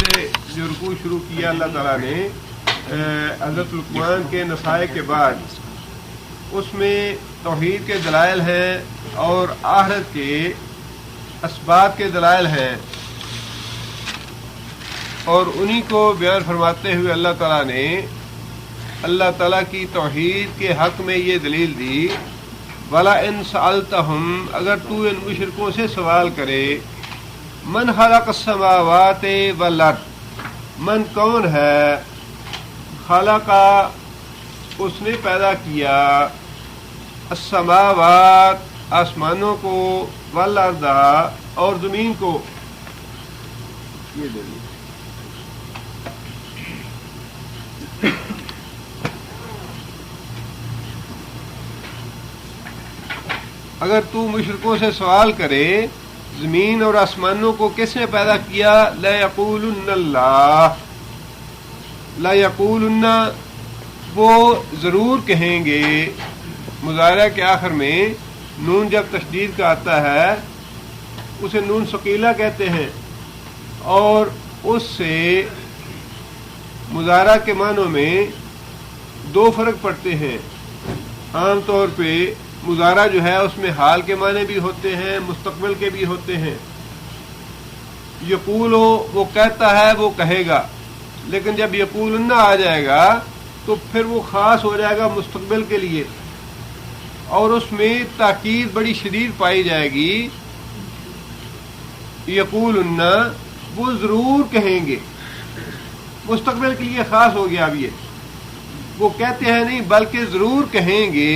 سے جو رکوع شروع کیا اللہ تعالیٰ نے حضرت لقمان کے نصائح کے بعد، اس میں توحید کے دلائل ہیں اور آخرت کے اسباب کے دلائل ہیں، اور انہی کو بیان فرماتے ہوئے اللہ تعالیٰ نے اللہ تعالیٰ کی توحید کے حق میں یہ دلیل دی، وَلَا إِن سَأَلْتَهُمْ، اگر تو ان مشرکوں سے سوال کرے، من خلق السماوات والارض، من کون ہے، خلق اس نے پیدا کیا، السماوات آسمانوں کو، والارض اور زمین کو، یہ دلیل اگر تو مشرکوں سے سوال کرے زمین اور آسمانوں کو کس نے پیدا کیا، لَيَقُولُنَّ اللَّهُ، لَيَقُولُنَّ وہ ضرور کہیں گے، مضارع کے آخر میں نون جب تشدید کا آتا ہے اسے نون ثقیلہ کہتے ہیں، اور اس سے مضارع کے معنوں میں دو فرق پڑتے ہیں۔ عام طور پہ مضارع جو ہے اس میں حال کے معنی بھی ہوتے ہیں، مستقبل کے بھی ہوتے ہیں۔ یقول وہ کہتا ہے، وہ کہے گا، لیکن جب یقولن آ جائے گا تو پھر وہ خاص ہو جائے گا مستقبل کے لیے، اور اس میں تاکید بڑی شدید پائی جائے گی۔ یقولن وہ ضرور کہیں گے، مستقبل کے لیے خاص ہو گیا اب یہ، وہ کہتے ہیں نہیں بلکہ ضرور کہیں گے،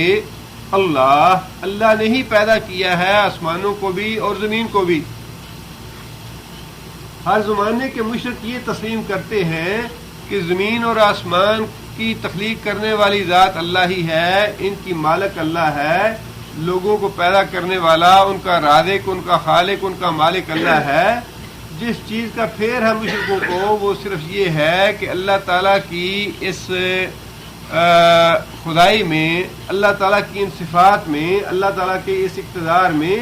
اللہ نے ہی پیدا کیا ہے آسمانوں کو بھی اور زمین کو بھی۔ ہر زمانے کے مشرک یہ تسلیم کرتے ہیں کہ زمین اور آسمان کی تخلیق کرنے والی ذات اللہ ہی ہے، ان کی مالک اللہ ہے، لوگوں کو پیدا کرنے والا ان کا رازق، ان کا خالق، ان کا مالک اللہ ہے۔ جس چیز کا پھیر ہے مشرکوں کو وہ صرف یہ ہے کہ اللہ تعالیٰ کی اس خدائی میں، اللہ تعالیٰ کی ان صفات میں، اللہ تعالیٰ کے اس اقتدار میں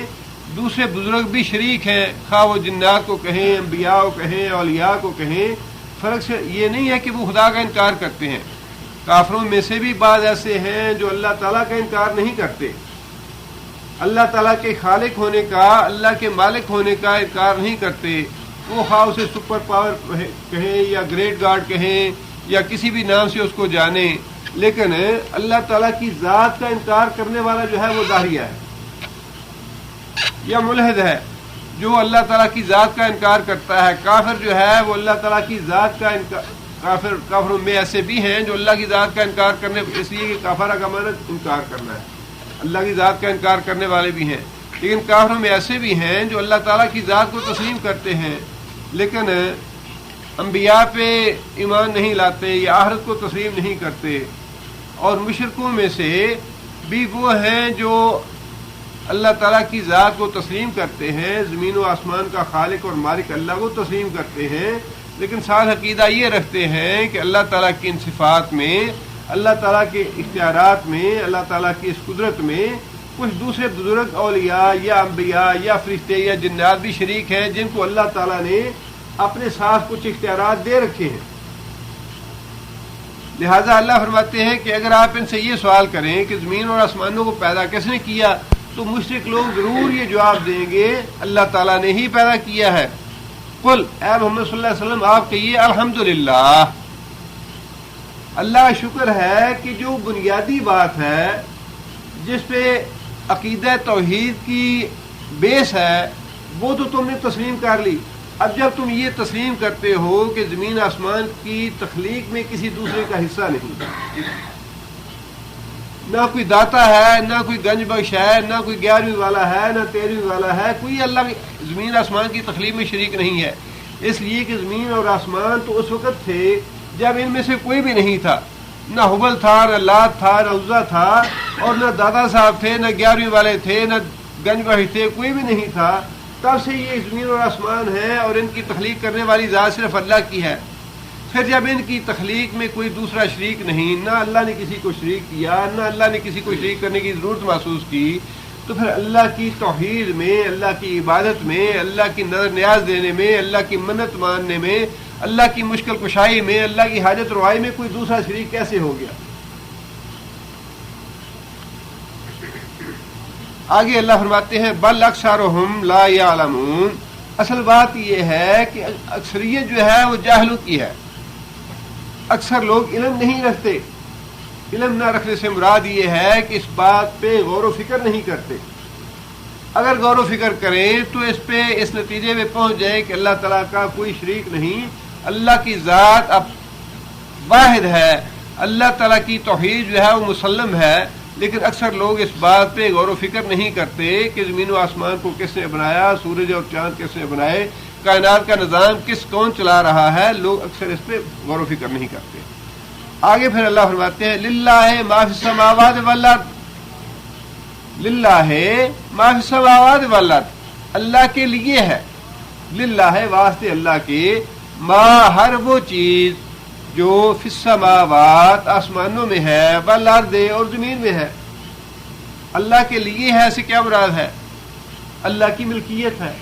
دوسرے بزرگ بھی شریک ہیں، خواہ وہ جنات کو کہیں، انبیاء کو کہیں، اولیاء کو کہیں، فرق سے یہ نہیں ہے کہ وہ خدا کا انکار کرتے ہیں۔ کافروں میں سے بھی بعض ایسے ہیں جو اللہ تعالیٰ کا انکار نہیں کرتے، اللہ تعالیٰ کے خالق ہونے کا، اللہ کے مالک ہونے کا انکار نہیں کرتے، وہ خواہ اسے سپر پاور کہیں یا گریٹ گاڈ کہیں یا کسی بھی نام سے اس کو جانیں، لیکن اللہ تعالیٰ کی ذات کا انکار کرنے والا جو ہے وہ داہریہ ہے یا ملحد ہے، جو اللہ تعالیٰ کی ذات کا انکار کرتا ہے۔ کافر جو ہے وہ اللہ تعالیٰ کی ذات کا انکار، کافروں میں ایسے بھی ہیں جو اللہ کی ذات کا انکار کرنے، اس لیے کہ کافرہ کا معنی انکار کرنا ہے، اللہ کی ذات کا انکار کرنے والے بھی ہیں، لیکن کافروں میں ایسے بھی ہیں جو اللہ تعالیٰ کی ذات کو تسلیم کرتے ہیں لیکن انبیاء پہ ایمان نہیں لاتے یا آخرت کو تسلیم نہیں کرتے۔ اور مشرکوں میں سے بھی وہ ہیں جو اللہ تعالیٰ کی ذات کو تسلیم کرتے ہیں، زمین و آسمان کا خالق اور مالک اللہ کو تسلیم کرتے ہیں، لیکن ساتھ عقیدہ یہ رکھتے ہیں کہ اللہ تعالیٰ کی ان صفات میں، اللہ تعالیٰ کے اختیارات میں، اللہ تعالیٰ کی اس قدرت میں کچھ دوسرے بزرگ اولیاء یا انبیاء یا فرشتے یا جنات بھی شریک ہیں جن کو اللہ تعالیٰ نے اپنے ساتھ کچھ اختیارات دے رکھے ہیں۔ لہذا اللہ فرماتے ہیں کہ اگر آپ ان سے یہ سوال کریں کہ زمین اور آسمانوں کو پیدا کس نے کیا، تو مشرک لوگ ضرور یہ جواب دیں گے اللہ تعالیٰ نے ہی پیدا کیا ہے۔ قل، اے محمد صلی اللہ علیہ وسلم آپ کہیے الحمدللہ، اللہ شکر ہے کہ جو بنیادی بات ہے جس پہ عقیدہ توحید کی بیس ہے وہ تو تم نے تسلیم کر لی۔ اب جب تم یہ تسلیم کرتے ہو کہ زمین آسمان کی تخلیق میں کسی دوسرے کا حصہ نہیں، نہ کوئی داتا ہے، نہ کوئی گنج بخش ہے، نہ کوئی 11ویں والا ہے، نہ 13ویں والا ہے، کوئی اللہ کی زمین آسمان کی تخلیق میں شریک نہیں ہے، اس لیے کہ زمین اور آسمان تو اس وقت تھے جب ان میں سے کوئی بھی نہیں تھا، نہ حبل تھا، نہ لات تھا، نہ عزا تھا، اور نہ دادا صاحب تھے، نہ 11ویں والے تھے، نہ گنج بخش تھے، کوئی بھی نہیں تھا۔ تب سے یہ زمین اور آسمان ہے اور ان کی تخلیق کرنے والی ذات صرف اللہ کی ہے۔ پھر جب ان کی تخلیق میں کوئی دوسرا شریک نہیں، نہ اللہ نے کسی کو شریک کیا، نہ اللہ نے کسی کو شریک کرنے کی ضرورت محسوس کی، تو پھر اللہ کی توحید میں، اللہ کی عبادت میں، اللہ کی نظر نیاز دینے میں، اللہ کی منت ماننے میں، اللہ کی مشکل کشائی میں، اللہ کی حاجت روائی میں کوئی دوسرا شریک کیسے ہو گیا؟ آگے اللہ فرماتے ہیں بل اکثرہم لا یعلمون، اصل بات یہ ہے کہ اکثریت جو ہے وہ جاہلوں کی ہے، اکثر لوگ علم نہیں رکھتے۔ علم نہ رکھنے سے مراد یہ ہے کہ اس بات پہ غور و فکر نہیں کرتے۔ اگر غور و فکر کریں تو اس نتیجے میں پہنچ جائے کہ اللہ تعالیٰ کا کوئی شریک نہیں، اللہ کی ذات اب واحد ہے، اللہ تعالیٰ کی توحید جو ہے وہ مسلم ہے، لیکن اکثر لوگ اس بات پہ غور و فکر نہیں کرتے کہ زمین و آسمان کو کس نے بنایا، سورج اور چاند کس نے بنائے، کائنات کا نظام کون چلا رہا ہے، لوگ اکثر اس پہ غور و فکر نہیں کرتے۔ آگے پھر اللہ فرماتے ہیں للہ ما فی السماوات والارض، للہ ما فی السماوات والارض، اللہ کے لیے ہے، للہ واسطے اللہ کے، ما ہر وہ چیز جو فی السماوات آسمانوں میں ہے، والارض اور زمین میں ہے، اللہ کے لیے ہے۔ اسے کیا مراد ہے؟ اللہ کی ملکیت ہے۔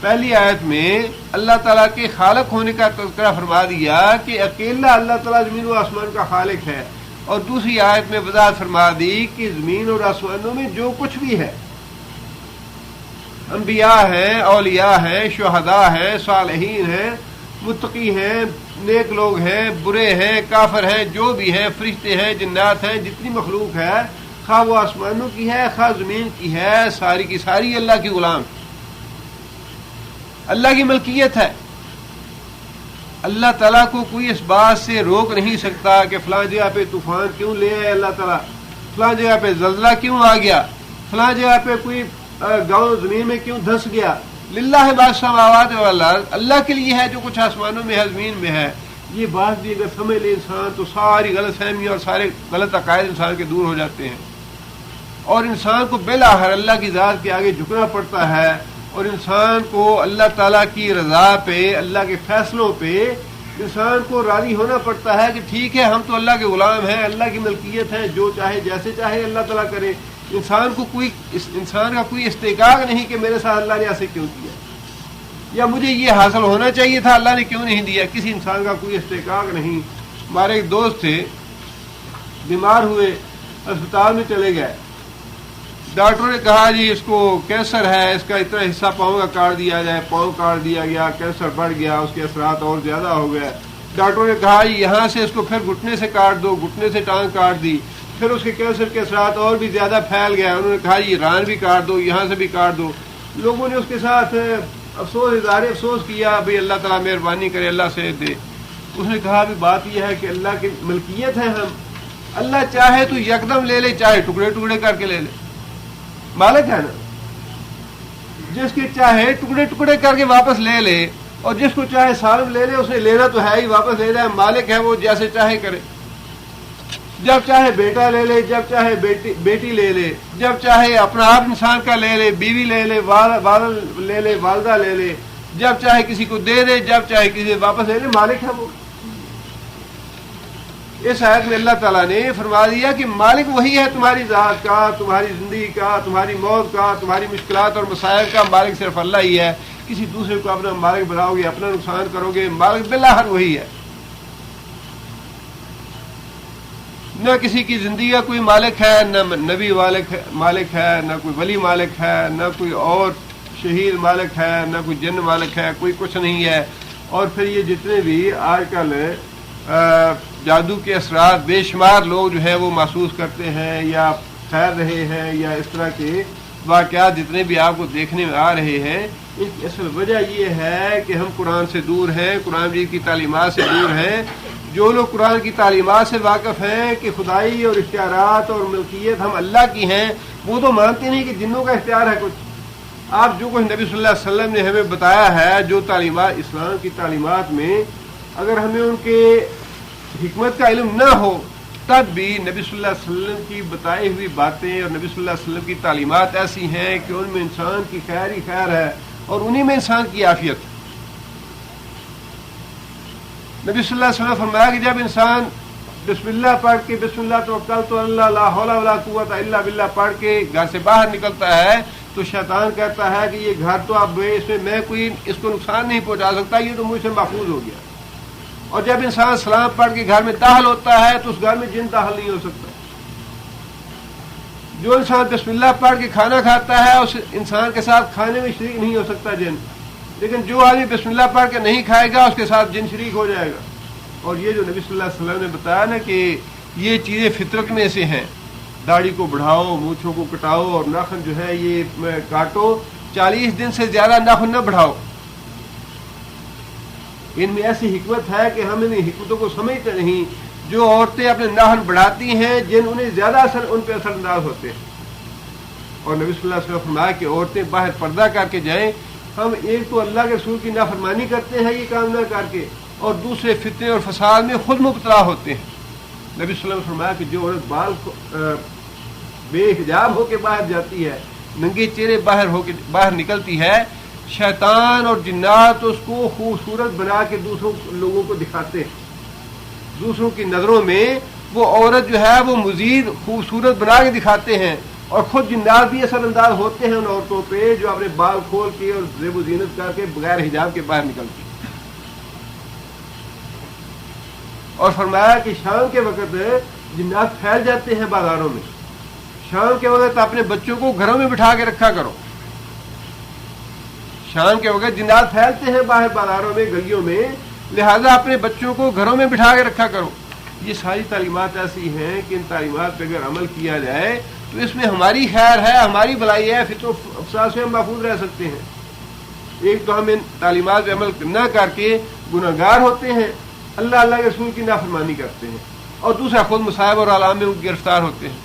پہلی آیت میں اللہ تعالیٰ کے خالق ہونے کا تذکرہ فرما دیا کہ اکیلا اللہ تعالیٰ زمین و آسمان کا خالق ہے، اور دوسری آیت میں وضاحت فرما دی کہ زمین اور آسمانوں میں جو کچھ بھی ہے، انبیاء ہیں، اولیاء ہیں، شہداء ہیں، صالحین ہیں، متقی ہیں، نیک لوگ ہیں، برے ہیں، کافر ہیں، جو بھی ہیں، فرشتے ہیں، جنات ہیں، جتنی مخلوق ہے، خواہ وہ آسمانوں کی ہے خواہ زمین کی ہے، ساری کی ساری اللہ کی غلام، اللہ کی ملکیت ہے۔ اللہ تعالیٰ کو کوئی اس بات سے روک نہیں سکتا کہ فلاں جگہ پہ طوفان کیوں لے آئے اللہ تعالیٰ، فلاں جگہ پہ زلزلہ کیوں آ گیا، فلاں جگہ پہ کوئی گاؤں زمین میں کیوں دھس گیا۔ للہ ما فی السماوات والارض، اللہ کے لیے ہے جو کچھ آسمانوں میں ہے، زمین میں ہے۔ یہ بات بھی اگر سمجھ لے انسان تو ساری غلط فہمی اور سارے غلط عقائد انسان کے دور ہو جاتے ہیں، اور انسان کو بالآخر اللہ کی ذات کے آگے جھکنا پڑتا ہے، اور انسان کو اللہ تعالیٰ کی رضا پہ، اللہ کے فیصلوں پہ انسان کو راضی ہونا پڑتا ہے کہ ٹھیک ہے ہم تو اللہ کے غلام ہیں، اللہ کی ملکیت ہے، جو چاہے جیسے چاہے اللہ تعالیٰ کرے۔ انسان کا کوئی استحقاق نہیں کہ میرے ساتھ اللہ نے ایسے کیوں کیا، یا مجھے یہ حاصل ہونا چاہیے تھا اللہ نے کیوں نہیں دیا، کسی انسان کا کوئی استحقاق نہیں۔ ہمارے ایک دوست تھے، بیمار ہوئے، اسپتال میں چلے گئے، ڈاکٹروں نے کہا جی اس کو کینسر ہے، اس کا اتنا حصہ پاؤں کا کاٹ دیا جائے، پاؤں کاٹ دیا گیا، کینسر بڑھ گیا، اس کے اثرات اور زیادہ ہو گئے۔ ڈاکٹروں نے کہا جی یہاں سے اس کو پھر گھٹنے سے کاٹ دو، گھٹنے سے ٹانگ کاٹ دی، پھر اس کے کینسر کے اثرات اور بھی زیادہ پھیل گیا، انہوں نے کہا جی ران بھی کاٹ دو، یہاں سے بھی کاٹ دو۔ لوگوں نے اس کے ساتھ افسوس کیا، بھئی اللہ تعالیٰ مہربانی کرے، اللہ سے دے۔ اس نے کہا بھی بات یہ ہے کہ اللہ کی ملکیت ہے، ہم اللہ چاہے تو یکدم لے لے، چاہے ٹکڑے ٹکڑے کر کے لے لے، مالک ہے نا، جس کے چاہے ٹکڑے ٹکڑے کر کے واپس لے لے، اور جس کو چاہے سالم لے لے، اسے لینا تو ہے ہی، واپس لے جائے، مالک ہے وہ، جیسے چاہے کرے، جب چاہے بیٹا لے لے، جب چاہے بیٹی لے لے، جب چاہے اپنا آپ انسان کا لے لے، بیوی لے لے، والد لے لے، والدہ لے لے، جب چاہے کسی کو دے دے، جب چاہے کسی سے واپس لے لے، مالک ہے وہ۔ اس آیت میں اللہ تعالیٰ نے فرما دیا کہ مالک وہی ہے، تمہاری ذات کا، تمہاری زندگی کا، تمہاری موت کا، تمہاری مشکلات اور مسائل کا مالک صرف اللہ ہی ہے۔ کسی دوسرے کو اپنا مالک بناؤ گے، اپنا نقصان کرو گے، مالک بالآخر وہی ہے۔ نہ کسی کی زندگی کا کوئی مالک ہے، نہ نبی مالک ہے، نہ کوئی ولی مالک ہے، نہ کوئی اور شہید مالک ہے، نہ کوئی جن مالک ہے، کوئی کچھ نہیں ہے۔ اور پھر یہ جتنے بھی آج کل جادو کے اثرات بے شمار لوگ جو ہے وہ محسوس کرتے ہیں یا پھیل رہے ہیں، یا اس طرح کے واقعات جتنے بھی آپ کو دیکھنے میں آ رہے ہیں، اس کی اصل وجہ یہ ہے کہ ہم قرآن سے دور ہیں، قرآن مجید کی تعلیمات سے دور ہیں۔ جو لوگ قرآن کی تعلیمات سے واقف ہیں کہ خدائی اور اختیارات اور ملکیت ہم اللہ کی ہیں، وہ تو مانتے نہیں کہ جنوں کا اختیار ہے کچھ۔ آپ جو کچھ نبی صلی اللہ علیہ وسلم نے ہمیں بتایا ہے، جو تعلیمات اسلام کی تعلیمات میں، اگر ہمیں ان کے حکمت کا علم نہ ہو تب بھی نبی صلی اللہ علیہ وسلم کی بتائی ہوئی باتیں اور نبی صلی اللہ علیہ وسلم کی تعلیمات ایسی ہیں کہ ان میں انسان کی خیر ہی خیر ہے، اور انہی میں انسان کی عافیت ہے۔ نبی صلی اللہ علیہ وسلم فرمایا کہ جب انسان بسم اللہ پڑھ کے، بسم اللہ توکلت علی اللہ لا حول ولا قوت الا باللہ پڑھ کے گھر سے باہر نکلتا ہے تو شیطان کہتا ہے کہ یہ گھر تو اب اس میں کوئی اس کو نقصان نہیں پہنچا سکتا، یہ تو مجھ سے محفوظ ہو گیا۔ اور جب انسان سلام پڑھ کے گھر میں داخل ہوتا ہے تو اس گھر میں جن داخل نہیں ہو سکتا۔ جو انسان بسم اللہ پڑھ کے کھانا کھاتا ہے اس انسان کے ساتھ کھانے میں شریک نہیں ہو سکتا جن، لیکن جو آدمی بسم اللہ پڑھ کے نہیں کھائے گا اس کے ساتھ جن شریک ہو جائے گا۔ اور یہ جو نبی صلی اللہ علیہ وسلم نے بتایا نا کہ یہ چیزیں فطرت میں سے ہیں، داڑھی کو بڑھاؤ، مونچھوں کو کٹاؤ اور ناخن جو ہے یہ کاٹو، 40 دن سے زیادہ ناخن نہ بڑھاؤ۔ ان میں ایسی حکمت ہے کہ ہم ان حکمتوں کو سمجھتے نہیں۔ جو عورتیں اپنے ناخن بڑھاتی ہیں جن انہیں زیادہ ان پہ اثر انداز ہوتے ہیں۔ اور نبی صلی اللہ علیہ وسلم نے فرمایا کہ عورتیں باہر پردہ کر کے جائیں، ہم ایک تو اللہ کے رسول کی نافرمانی کرتے ہیں یہ کام نہ کر کے، اور دوسرے فتنے اور فساد میں خود مبتلا ہوتے ہیں۔ نبی صلی اللہ علیہ وسلم نے فرمایا کہ جو عورت بال بے حجاب ہو کے باہر جاتی ہے، ننگے چہرے باہر نکلتی ہے، شیطان اور جنات اس کو خوبصورت بنا کے دوسروں لوگوں کو دکھاتے ہیں۔ دوسروں کی نظروں میں وہ عورت جو ہے وہ مزید خوبصورت بنا کے دکھاتے ہیں، اور خود جنات بھی اثر انداز ہوتے ہیں ان عورتوں پہ جو اپنے بال کھول کے اور زیب و زینت کر کے بغیر حجاب کے باہر نکلتی ہیں۔ اور فرمایا کہ شام کے وقت جنات پھیل جاتے ہیں بازاروں میں، شام کے وقت اپنے بچوں کو گھروں میں بٹھا کے رکھا کرو۔ شام کے وقت جنات پھیلتے ہیں باہر بازاروں میں، گلیوں میں، لہذا اپنے بچوں کو گھروں میں بٹھا کے رکھا کرو۔ یہ ساری تعلیمات ایسی ہیں کہ ان تعلیمات پہ اگر عمل کیا جائے تو اس میں ہماری خیر ہے، ہماری بھلائی ہے، فطر و فساد سے ہم محفوظ رہ سکتے ہیں۔ ایک تو ہم ان تعلیمات پہ عمل نہ کر کے گناہگار ہوتے ہیں، اللہ کے رسول کی نافرمانی کرتے ہیں، اور دوسرا خود مصائب اور آلام میں گرفتار ہوتے ہیں۔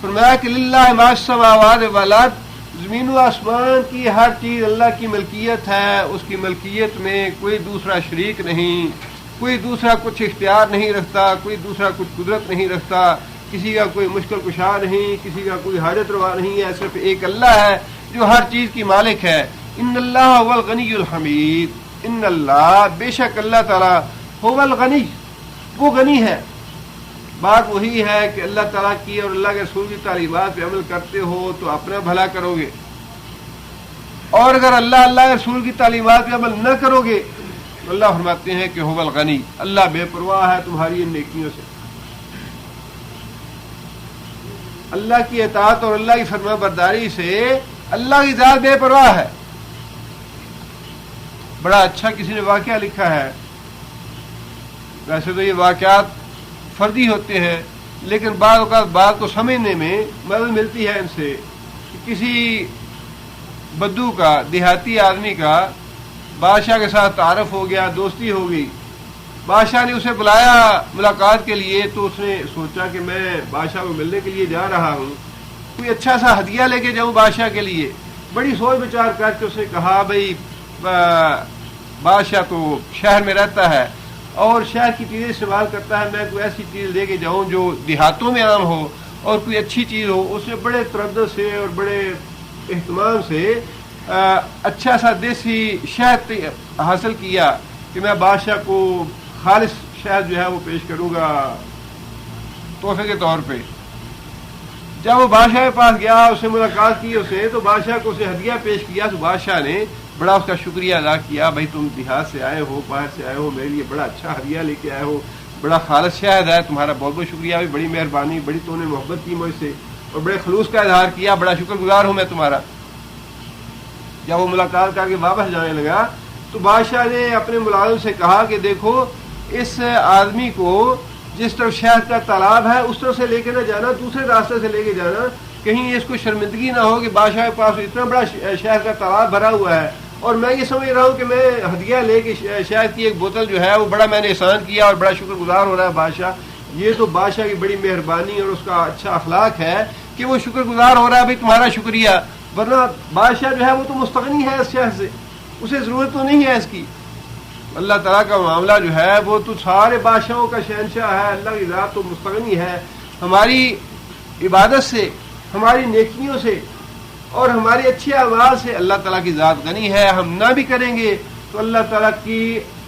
فرمایا کہ للہ ما السماوات والارض، زمین و آسمان کی ہر چیز اللہ کی ملکیت ہے، اس کی ملکیت میں کوئی دوسرا شریک نہیں، کوئی دوسرا کچھ اختیار نہیں رکھتا، کوئی دوسرا کچھ قدرت نہیں رکھتا، کسی کا کوئی مشکل کشا نہیں، کسی کا کوئی حاجت روا نہیں ہے، صرف ایک اللہ ہے جو ہر چیز کی مالک ہے۔ ان اللہ هو الغنی الحمید، ان اللہ بے شک اللہ تعالیٰ هو الغنی، وہ غنی ہے۔ بات وہی ہے کہ اللہ تعالیٰ کی اور اللہ کے رسول کی تعلیمات پہ عمل کرتے ہو تو اپنا بھلا کرو گے، اور اگر اللہ کے رسول کی تعلیمات پہ عمل نہ کرو گے تو اللہ فرماتے ہیں کہ هو الغنی، اللہ بے پرواہ ہے تمہاری ان نیکیوں سے۔ اللہ کی اطاعت اور اللہ کی فرما برداری سے اللہ کی ذات بے پرواہ ہے۔ بڑا اچھا کسی نے واقعہ لکھا ہے، ویسے تو یہ واقعات فردی ہوتے ہیں لیکن بعض اوقات بات کو سمجھنے میں مدد ملتی ہے ان سے، کہ کسی بدو کا، دیہاتی آدمی کا بادشاہ کے ساتھ تعارف ہو گیا، دوستی ہو گئی، بادشاہ نے اسے بلایا ملاقات کے لیے، تو اس نے سوچا کہ میں بادشاہ کو ملنے کے لیے جا رہا ہوں، کوئی اچھا سا ہدیہ لے کے جاؤں بادشاہ کے لیے۔ بڑی سوچ بچار کر کے اس نے کہا بھئی بادشاہ تو شہر میں رہتا ہے اور شہر کی چیزیں استعمال کرتا ہے، میں کوئی ایسی چیز لے کے جاؤں جو دیہاتوں میں عام ہو اور کوئی اچھی چیز ہو۔ اس نے بڑے تردد سے اور بڑے اہتمام سے اچھا سا دیسی شہد حاصل کیا کہ میں بادشاہ کو خالص شہد جو ہے وہ پیش کروں گا تحفے کے طور پہ۔ جب وہ بادشاہ کے پاس گیا، اس سے ملاقات کی اسے، تو بادشاہ کو اسے ہدیہ پیش کیا، تو بادشاہ نے بڑا اس کا شکریہ ادا کیا، بھائی تم دیہات سے آئے ہو، باہر سے آئے ہو، میرے لیے بڑا اچھا ہدیہ لے کے آئے ہو، بڑا خالص شہد ہے، تمہارا بہت بہت شکریہ، بھی بڑی مہربانی، بڑی تو نے محبت کی مجھ سے اور بڑے خلوص کا اظہار کیا، بڑا شکر گزار ہوں میں تمہارا۔ جب وہ ملاقات کر کے واپس جانے لگا تو بادشاہ نے اپنے ملازم سے کہا کہ دیکھو اس آدمی کو جس طرف شہد کا تالاب ہے اس طرف سے لے کے نہ جانا، دوسرے راستے سے لے کے جانا، کہیں اس کو شرمندگی نہ ہو کہ بادشاہ کے پاس اتنا بڑا شہد کا تالاب بھرا ہوا ہے اور میں یہ سمجھ رہا ہوں کہ میں ہدیہ لے کے شہد کی ایک بوتل جو ہے وہ بڑا میں نے احسان کیا اور بڑا شکر گزار ہو رہا ہے بادشاہ۔ یہ تو بادشاہ کی بڑی مہربانی اور اس کا اچھا اخلاق ہے کہ وہ شکر گزار ہو رہا ہے، بھائی تمہارا شکریہ، ورنہ بادشاہ جو ہے وہ تو مستغنی ہے اس شہد سے، اسے ضرورت تو نہیں ہے اس کی۔ اللہ تعالیٰ کا معاملہ جو ہے وہ تو سارے بادشاہوں کا شہنشاہ ہے، اللہ کی ذات تو مستغنی ہے۔ ہماری عبادت سے، ہماری نیکیوں سے اور ہمارے اچھے اعمال سے اللہ تعالیٰ کی ذات غنی ہے۔ ہم نہ بھی کریں گے تو اللہ تعالیٰ کی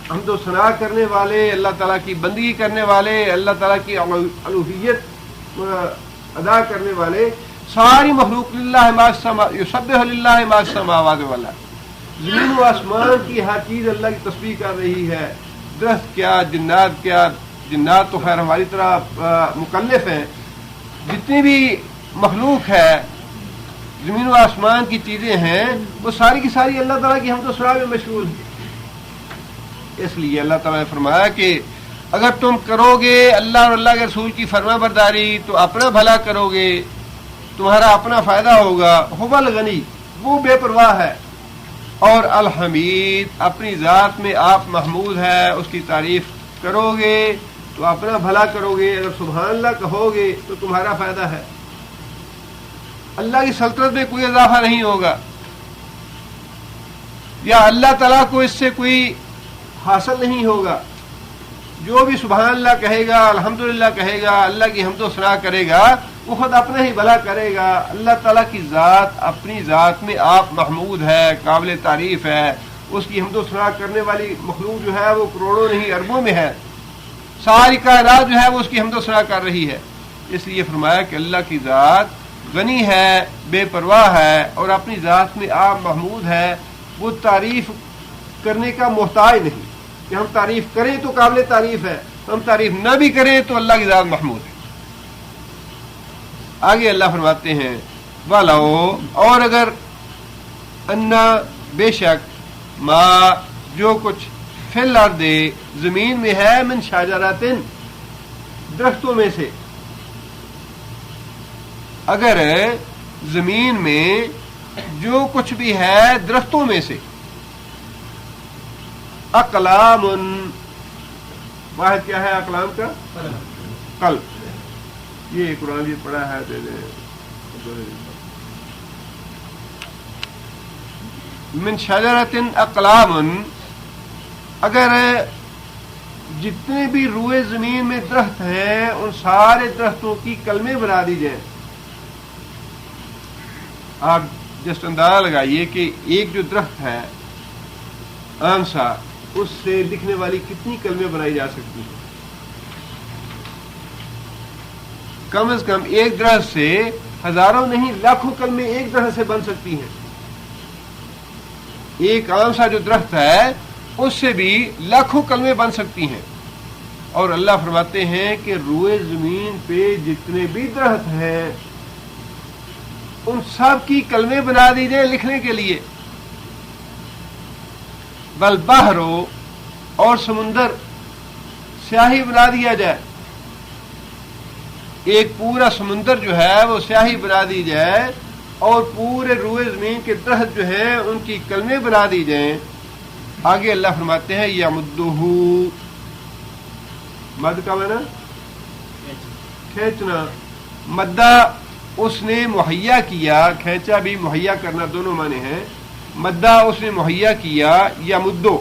حمد و ثنا کرنے والے، اللہ تعالیٰ کی بندگی کرنے والے، اللہ تعالیٰ کی الوہیت ادا کرنے والے ساری مخلوق للہ ما یسبح للہ ما السماوات والارض، زمین و آسمان کی ہر چیز اللہ کی تسبیح کر رہی ہے. درخت کیا، جنات تو خیر ہماری طرح مکلف ہیں، جتنی بھی مخلوق ہے زمین و آسمان کی چیزیں ہیں وہ ساری کی ساری اللہ تعالیٰ کی حمد و ثنا میں مشغول ہیں. اس لیے اللہ تعالیٰ نے فرمایا کہ اگر تم کرو گے اللہ اور اللہ کے رسول کی فرما برداری تو اپنا بھلا کرو گے، تمہارا اپنا فائدہ ہوگا. هو الغنی، وہ بے پرواہ ہے، اور الحمید، اپنی ذات میں آپ محمود ہے، اس کی تعریف کرو گے تو اپنا بھلا کرو گے. اگر سبحان اللہ کہو گے تو تمہارا فائدہ ہے. اللہ کی سلطنت میں کوئی اضافہ نہیں ہوگا، یا اللہ تعالیٰ کو اس سے کوئی حاصل نہیں ہوگا. جو بھی سبحان اللہ کہے گا، الحمدللہ کہے گا، اللہ کی حمد و ثنا کرے گا، وہ خود اپنا ہی بھلا کرے گا. اللہ تعالیٰ کی ذات، اپنی ذات میں آپ محمود ہے، قابل تعریف ہے. اس کی حمد و ثنا کرنے والی مخلوق جو ہے وہ کروڑوں نہیں اربوں میں ہے. ساری کائنات جو ہے وہ اس کی حمد و ثنا کر رہی ہے. اس لیے فرمایا کہ اللہ کی ذات غنی ہے، بے پرواہ ہے، اور اپنی ذات میں آپ محمود ہے. وہ تعریف کرنے کا محتاج نہیں کہ ہم تعریف کریں تو قابل تعریف ہے، ہم تعریف نہ بھی کریں تو اللہ کی ذات محمود ہے. آگے اللہ فرماتے ہیں وَلَوْ، اور اگر انا، بے شک، ما، جو کچھ، فی الارض، زمین میں ہے، من شجرۃ، درختوں میں سے. اگر زمین میں جو کچھ بھی ہے درختوں میں سے، اقلام، واحد کیا ہے اقلام کا؟ قلم. یہ قرآن بھی پڑھا ہے، دے دیں. من شجرۃ اقلام، اگر جتنے بھی روئے زمین میں درخت ہیں ان سارے درختوں کی کلمیں بنا دی جائیں. آپ جسٹ اندازہ لگائیے کہ ایک جو درخت ہے عام سا، اس سے لکھنے والی کتنی کلمیں بنائی جا سکتی ہیں. کم از کم ایک درخت سے ہزاروں نہیں لاکھوں کلمیں ایک درخت سے بن سکتی ہیں. ایک عام سا جو درخت ہے اس سے بھی لاکھوں کلمیں بن سکتی ہیں. اور اللہ فرماتے ہیں کہ روئے زمین پہ جتنے بھی درخت ہیں ان سب کی کلمیں بنا دی جائیں لکھنے کے لیے. بل بحرو، اور سمندر سیاہی بنا دیا جائے. ایک پورا سمندر جو ہے وہ سیاہی بنا دی جائے اور پورے روئے زمین کے درخت جو ہیں ان کی کلمیں بنا دی جائیں. آگے اللہ فرماتے ہیں یمدہ، مد کا معنی کھینچنا. مدہ اس نے مہیا کیا، کھینچا بھی مہیا کرنا دونوں معنی ہیں. مدہ اس نے مہیا کیا، یمدو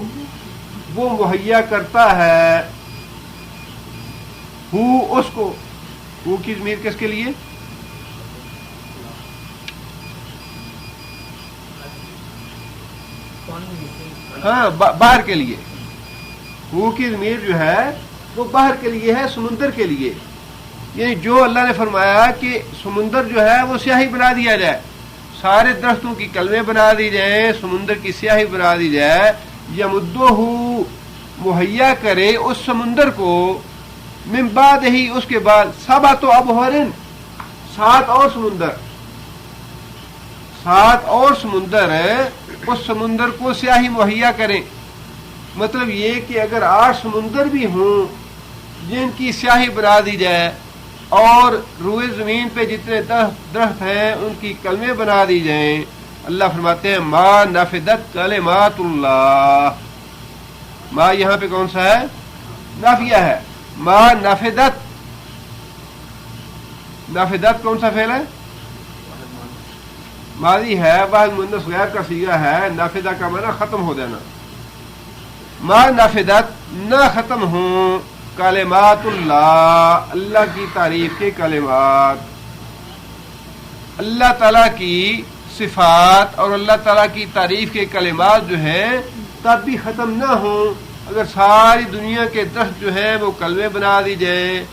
وہ مہیا کرتا ہے، ہو اس کو. ہو کی ضمیر کس کے لیے؟ ہاں، باہر کے لیے. ہو کی ضمیر جو ہے وہ باہر کے لیے ہے، سمندر کے لیے. یعنی جو اللہ نے فرمایا کہ سمندر جو ہے وہ سیاہی بنا دیا جائے، سارے درختوں کی کلمیں بنا دی جائیں، سمندر کی سیاہی بنا دی جائے. یمدہ، مہیا کرے اس سمندر کو، من بعد ہی اس کے بعد، سبعۃ ابحر، 7 اور سمندر، 7 اور سمندر اس سمندر کو سیاہی مہیا کریں. مطلب یہ کہ اگر 8 سمندر بھی ہوں جن کی سیاہی بنا دی جائے اور روئے زمین پہ جتنے درخت ہیں ان کی کلمیں بنا دی جائیں، اللہ فرماتے ہیں ما نفدت کلمات اللہ. ما یہاں پہ کون سا ہے؟ نافیہ ہے. ما نفدت، نفدت کون سا فعل ہے؟ ماضی ہے، بعض مؤنث غیر کا صیغہ ہے. نافدہ کا معنی ختم ہو دینا. ما نفدت، نہ ختم ہوں، کلمات اللہ، اللہ کی تعریف کے کلمات. اللہ تعالیٰ کی صفات اور اللہ تعالیٰ کی تعریف کے کلمات جو ہیں تب بھی ختم نہ ہوں. اگر ساری دنیا کے درخت جو ہیں وہ کلمے بنا دی جائیں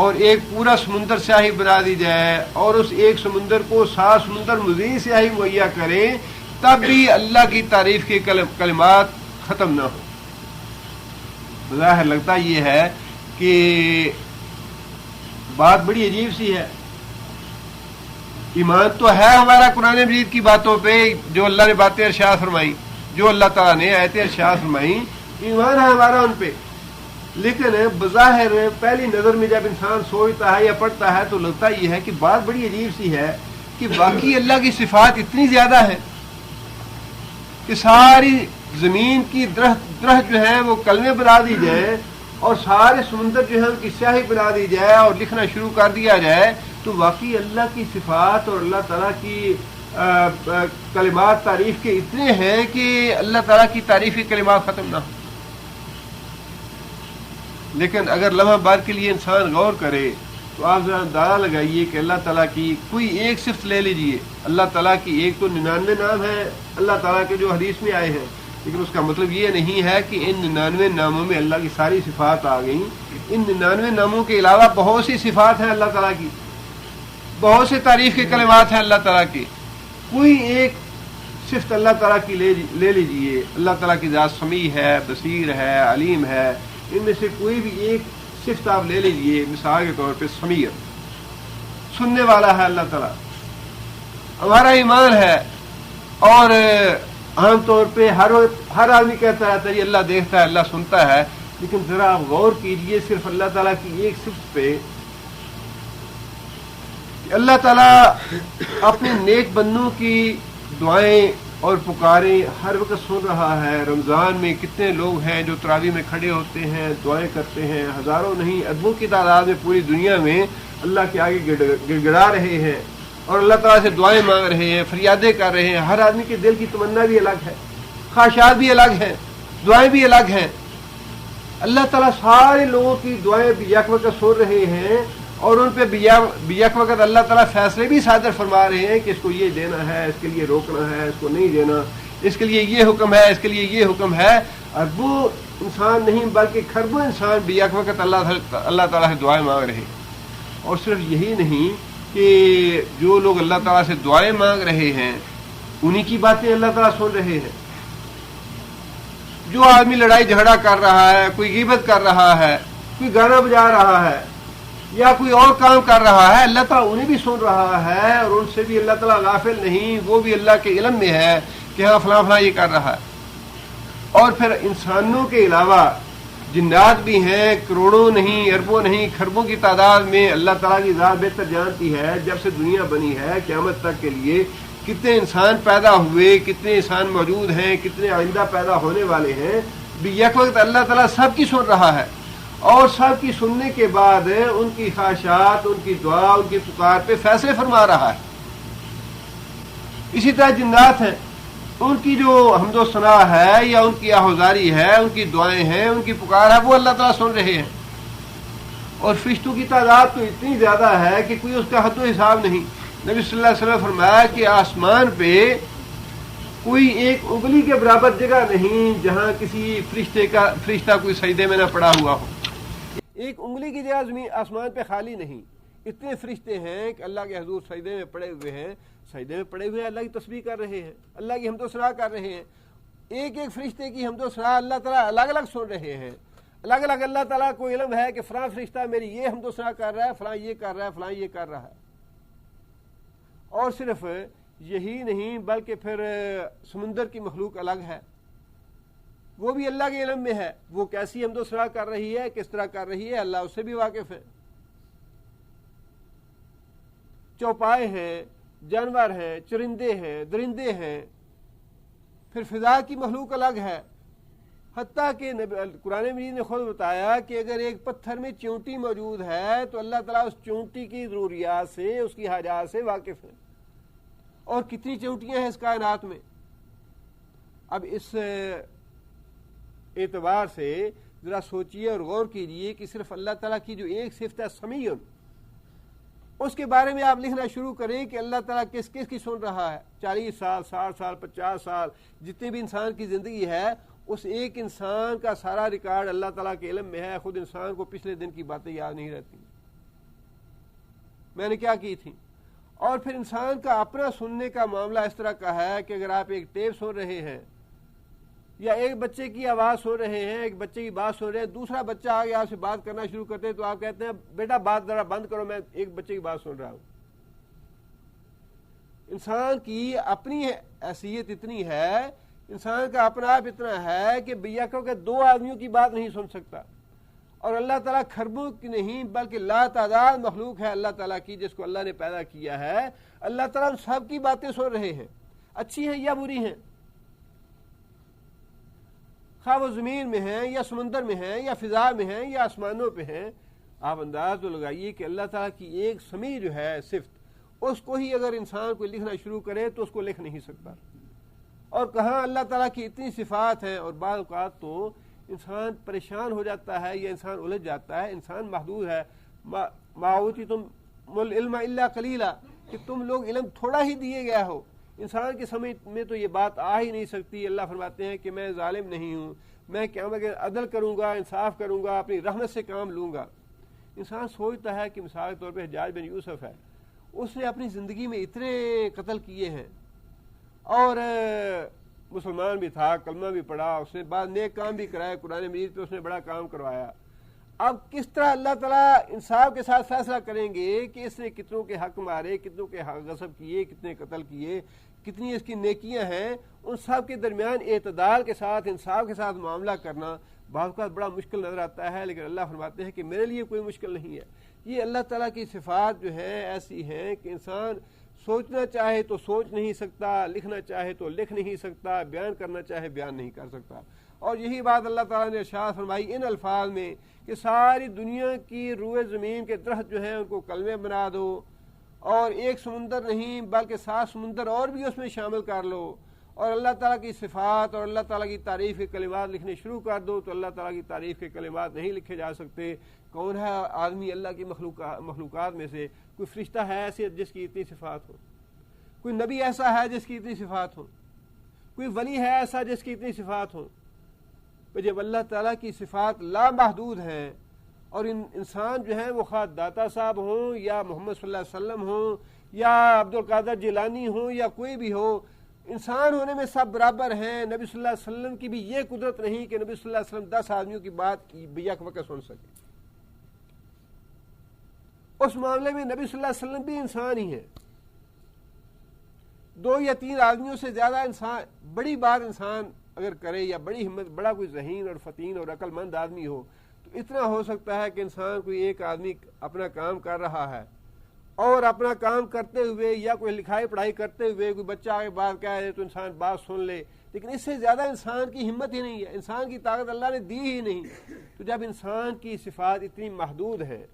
اور ایک پورا سمندر سیاہی بنا دی جائے اور اس ایک سمندر کو 7 سمندر مزید سیاہی مہیا کریں تب بھی اللہ کی تعریف کے کلمات ختم نہ ہو. ظاہر لگتا یہ ہے کہ بات بڑی عجیب سی ہے. ایمان تو ہے ہمارا قرآن مجید کی باتوں پہ جو اللہ نے باتیں ارشاد فرمائی، جو اللہ تعالیٰ نے آیتیں ارشاد فرمائی، ایمان ہے ہمارا ان پہ. لیکن بظاہر پہلی نظر میں جب انسان سوچتا ہے یا پڑھتا ہے تو لگتا یہ ہے کہ بات بڑی عجیب سی ہے کہ باقی اللہ کی صفات اتنی زیادہ ہے کہ ساری زمین کی درخت جو ہے وہ کلمے بنا دی جائے اور سارے سمندر جو ہے ان کی سیاہی بنا دی جائے اور لکھنا شروع کر دیا جائے تو واقعی اللہ کی صفات اور اللہ تعالیٰ کی کلمات تعریف کے اتنے ہیں کہ اللہ تعالیٰ کی تعریف کے کلمات ختم نہ ہو. لیکن اگر لمحہ بار کے لیے انسان غور کرے تو آپ ذرا اندازہ لگائیے کہ اللہ تعالیٰ کی کوئی ایک صفت لے لیجئے. اللہ تعالیٰ کی ایک تو 99 نام ہیں اللہ تعالیٰ کے جو حدیث میں آئے ہیں، لیکن اس کا مطلب یہ نہیں ہے کہ ان 99 ناموں میں اللہ کی ساری صفات آ گئیں. ان 99 ناموں کے علاوہ بہت سی صفات ہیں اللہ تعالیٰ کی، بہت سے تعریف کے کلمات ہیں اللہ تعالیٰ کے. کوئی ایک صفت اللہ تعالیٰ کی لے لیجئے. اللہ تعالیٰ کی ذات سمیع ہے، بصیر ہے، علیم ہے. ان میں سے کوئی بھی ایک صفت آپ لے لیجئے. مثال کے طور پہ سمیع، سننے والا ہے اللہ تعالیٰ. ہمارا ایمان ہے اور عام طور پہ ہر آدمی کہتا ہے جی اللہ دیکھتا ہے، اللہ سنتا ہے. لیکن ذرا آپ غور کیجئے صرف اللہ تعالیٰ کی ایک صفت پہ کہ اللہ تعالیٰ اپنے نیک بندوں کی دعائیں اور پکاریں ہر وقت سن رہا ہے. رمضان میں کتنے لوگ ہیں جو تراویح میں کھڑے ہوتے ہیں، دعائیں کرتے ہیں، ہزاروں نہیں اربوں کی تعداد میں پوری دنیا میں اللہ کے آگے گڑ گڑا رہے ہیں اور اللہ تعالیٰ سے دعائیں مانگ رہے ہیں، فریادیں کر رہے ہیں. ہر آدمی کے دل کی تمنا بھی الگ ہے، خواہشات بھی الگ ہیں، دعائیں بھی الگ ہیں. اللہ تعالیٰ سارے لوگوں کی دعائیں یک وقت سن رہے ہیں اور ان پہ یک وقت اللہ تعالیٰ فیصلے بھی صادر فرما رہے ہیں کہ اس کو یہ دینا ہے، اس کے لیے روکنا ہے، اس کو نہیں دینا، اس کے لیے یہ حکم ہے، اس کے لیے یہ حکم ہے. اربوں انسان نہیں بلکہ کھربوں انسان بھی یک وقت اللہ تعالیٰ سے دعائیں مانگ رہے ہیں. اور صرف یہی نہیں کہ جو لوگ اللہ تعالیٰ سے دعائیں مانگ رہے ہیں انہی کی باتیں اللہ تعالیٰ سن رہے ہیں. جو آدمی لڑائی جھگڑا کر رہا ہے، کوئی غیبت کر رہا ہے، کوئی گانا بجا رہا ہے یا کوئی اور کام کر رہا ہے، اللہ تعالیٰ انہیں بھی سن رہا ہے اور ان سے بھی اللہ تعالیٰ غافل نہیں. وہ بھی اللہ کے علم میں ہے کہ ہاں فلاں فلاں یہ کر رہا ہے. اور پھر انسانوں کے علاوہ جنات بھی ہیں، کروڑوں نہیں، اربوں نہیں، کھربوں کی تعداد میں. اللہ تعالیٰ کی ذات بہتر جانتی ہے جب سے دنیا بنی ہے قیامت تک کے لیے کتنے انسان پیدا ہوئے، کتنے انسان موجود ہیں، کتنے آئندہ پیدا ہونے والے ہیں. بھی یک وقت اللہ تعالیٰ سب کی سن رہا ہے اور سب کی سننے کے بعد ان کی خواہشات، ان کی دعا، ان کی پکار پہ فیصلے فرما رہا ہے. اسی طرح جنات ہیں، ان کی جو حمد و ثنا ہے یا ان کی آہوزاری ہے، ان کی دعائیں ہیں، ان کی پکار ہے، وہ اللہ تعالیٰ سن رہے ہیں. اور فرشتوں کی تعداد تو اتنی زیادہ ہے کہ کوئی اس کا حد و حساب نہیں. نبی صلی اللہ علیہ وسلم نے فرمایا کہ آسمان پہ کوئی ایک انگلی کے برابر جگہ نہیں جہاں کسی فرشتہ کوئی سجدے میں نہ پڑا ہوا ہو. ایک انگلی کی جگہ زمین آسمان پہ خالی نہیں. اتنے فرشتے ہیں کہ اللہ کے حضور سجدے میں پڑے ہوئے ہیں، سجدے میں پڑے ہوئے ہیں، اللہ کی تسبیح کر رہے ہیں، اللہ کی حمد و ثنا کر رہے ہیں. ایک ایک فرشتے کی حمد و ثنا اللہ تعالیٰ الگ الگ سن رہے ہیں. الگ الگ اللہ تعالیٰ کو علم ہے کہ فلاں فرشتہ میری یہ حمد و ثنا کر رہا ہے، فلاں یہ کر رہا ہے، فلاں یہ کر رہا ہے. اور صرف یہی نہیں بلکہ پھر سمندر کی مخلوق الگ ہے، وہ بھی اللہ کے علم میں ہے. وہ کیسی حمد و ثنا کر رہی ہے، کس طرح کر رہی ہے، اللہ اس سے بھی واقف ہے. چوپائے ہیں، جانور ہیں، چرندے ہیں، درندے ہیں. پھر فضا کی مخلوق الگ ہے. حتیٰ کہ قرآن مجید نے خود بتایا کہ اگر ایک پتھر میں چونٹی موجود ہے تو اللہ تعالیٰ اس چونٹی کی ضروریات سے، اس کی حاجات سے واقف ہے. اور کتنی چونٹیاں ہیں اس کائنات میں. اب اس اعتبار سے ذرا سوچئے اور غور کیجئے کہ صرف اللہ تعالیٰ کی جو ایک صفت ہے سمیع، اس کے بارے میں آپ لکھنا شروع کریں کہ اللہ تعالیٰ کس کس کی سن رہا ہے. 40 سال، 60 سال، 50 سال، جتنے بھی انسان کی زندگی ہے اس ایک انسان کا سارا ریکارڈ اللہ تعالیٰ کے علم میں ہے. خود انسان کو پچھلے دن کی باتیں یاد نہیں رہتی. میں نے کیا کی تھی. اور پھر انسان کا اپنا سننے کا معاملہ اس طرح کا ہے کہ اگر آپ ایک ٹیپ سن رہے ہیں یا ایک بچے کی آواز سن رہے ہیں, ایک بچے کی بات سن رہے ہیں, دوسرا بچہ آگے آپ سے بات کرنا شروع کرتے ہیں تو آپ کہتے ہیں بیٹا بات ذرا بند کرو, میں ایک بچے کی بات سن رہا ہوں. انسان کی اپنی حیثیت اتنی ہے, انسان کا اپنا آپ اتنا ہے کہ بھیا کہ دو آدمیوں کی بات نہیں سن سکتا. اور اللہ تعالیٰ کھربوں کی نہیں بلکہ لا تعداد مخلوق ہے اللہ تعالیٰ کی جس کو اللہ نے پیدا کیا ہے. اللہ تعالیٰ ان سب کی باتیں سن رہے ہیں, اچھی ہیں یا بری ہیں, خواہ وہ زمین میں ہیں یا سمندر میں ہیں یا فضا میں ہیں یا آسمانوں پہ ہیں. آپ انداز تو لگائیے کہ اللہ تعالیٰ کی ایک سمیع جو ہے صفت, اس کو ہی اگر انسان کو لکھنا شروع کرے تو اس کو لکھ نہیں سکتا. اور کہاں اللہ تعالیٰ کی اتنی صفات ہیں, اور بعض اوقات تو انسان پریشان ہو جاتا ہے یا انسان الجھ جاتا ہے. انسان محدود ہے. ما اوتیتم العلم الا قلیلا, کہ تم لوگ علم تھوڑا ہی دیے گیا ہو. انسان کے سمجھ میں تو یہ بات آ ہی نہیں سکتی. اللہ فرماتے ہیں کہ میں ظالم نہیں ہوں, میں قیامت کے عدل کروں گا, انصاف کروں گا, اپنی رحمت سے کام لوں گا. انسان سوچتا ہے کہ مثال کے طور پہ حجاج بن یوسف ہے, اس نے اپنی زندگی میں اتنے قتل کیے ہیں اور مسلمان بھی تھا, کلمہ بھی پڑھا, اس نے بعد نیک کام بھی کرایا, قرآن مجید پہ اس نے بڑا کام کروایا. اب کس طرح اللہ تعالیٰ انصاف کے ساتھ فیصلہ کریں گے کہ اس نے کتنوں کے حق مارے, کتنوں کے حق غصب کیے, کتنے قتل کیے, کتنی اس کی نیکیاں ہیں, ان سب کے درمیان اعتدال کے ساتھ انصاف کے ساتھ معاملہ کرنا بعض اوقات بڑا مشکل نظر آتا ہے. لیکن اللہ فرماتے ہیں کہ میرے لیے کوئی مشکل نہیں ہے. یہ اللہ تعالیٰ کی صفات جو ہیں ایسی ہیں کہ انسان سوچنا چاہے تو سوچ نہیں سکتا, لکھنا چاہے تو لکھ نہیں سکتا, بیان کرنا چاہے بیان نہیں کر سکتا. اور یہی بات اللہ تعالیٰ نے ارشاد فرمائی ان الفاظ میں کہ ساری دنیا کی روئے زمین کے درخت جو ہیں ان کو کلمے بنا دو, اور ایک سمندر نہیں بلکہ 7 سمندر اور بھی اس میں شامل کر لو, اور اللہ تعالیٰ کی صفات اور اللہ تعالیٰ کی تعریف کے کلمات لکھنے شروع کر دو تو اللہ تعالیٰ کی تعریف کے کلمات نہیں لکھے جا سکتے. کون ہے آدمی اللہ کی مخلوقات میں سے؟ کوئی فرشتہ ہے ایسے جس کی اتنی صفات ہو, کوئی نبی ایسا ہے جس کی اتنی صفات ہو, کوئی ولی ہے ایسا جس کی اتنی صفات ہو؟ جب اللہ تعالیٰ کی صفات لامحدود ہیں اور انسان جو ہیں وہ خواہ داتا صاحب ہوں یا محمد صلی اللہ علیہ وسلم ہوں یا عبد القادر جیلانی ہوں یا کوئی بھی ہو, انسان ہونے میں سب برابر ہیں. نبی صلی اللہ علیہ وسلم کی بھی یہ قدرت نہیں کہ نبی صلی اللہ علیہ وسلم 10 آدمیوں کی بات یک وقت سن سکے. اس معاملے میں نبی صلی اللہ علیہ وسلم بھی انسان ہی ہے. 2 یا 3 آدمیوں سے زیادہ انسان بڑی بات انسان اگر کرے یا بڑی ہمت, بڑا کوئی ذہین اور فتین اور عقل مند آدمی ہو تو اتنا ہو سکتا ہے کہ انسان کوئی ایک آدمی اپنا کام کر رہا ہے اور اپنا کام کرتے ہوئے یا کوئی لکھائی پڑھائی کرتے ہوئے کوئی بچہ آگے بات کہہ دے تو انسان بات سن لے. لیکن اس سے زیادہ انسان کی ہمت ہی نہیں ہے, انسان کی طاقت اللہ نے دی ہی نہیں. تو جب انسان کی صفات اتنی محدود ہے,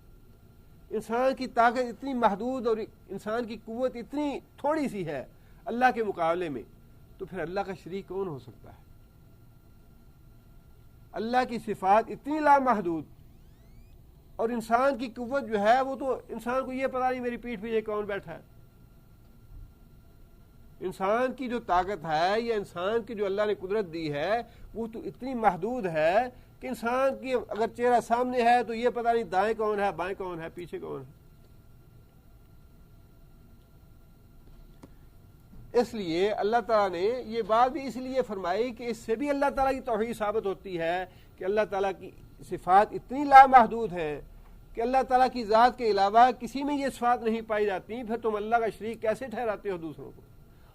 انسان کی طاقت اتنی محدود اور انسان کی قوت اتنی تھوڑی سی ہے اللہ کے مقابلے میں, تو پھر اللہ کا شریک کون ہو سکتا ہے؟ اللہ کی صفات اتنی لامحدود اور انسان کی قوت جو ہے وہ تو انسان کو یہ پتہ نہیں میری پیٹھ پہ یہ کون بیٹھا ہے. انسان کی جو طاقت ہے یا انسان کی جو اللہ نے قدرت دی ہے وہ تو اتنی محدود ہے کہ انسان کی اگر چہرہ سامنے ہے تو یہ پتہ نہیں دائیں کون ہے, بائیں کون ہے, پیچھے کون ہے. اس لیے اللہ تعالیٰ نے یہ بات بھی اس لیے فرمائی کہ اس سے بھی اللہ تعالیٰ کی توحید ثابت ہوتی ہے کہ اللہ تعالیٰ کی صفات اتنی لامحدود ہیں کہ اللہ تعالیٰ کی ذات کے علاوہ کسی میں یہ صفات نہیں پائی جاتی. پھر تم اللہ کا شریک کیسے ٹھہراتے ہو دوسروں کو؟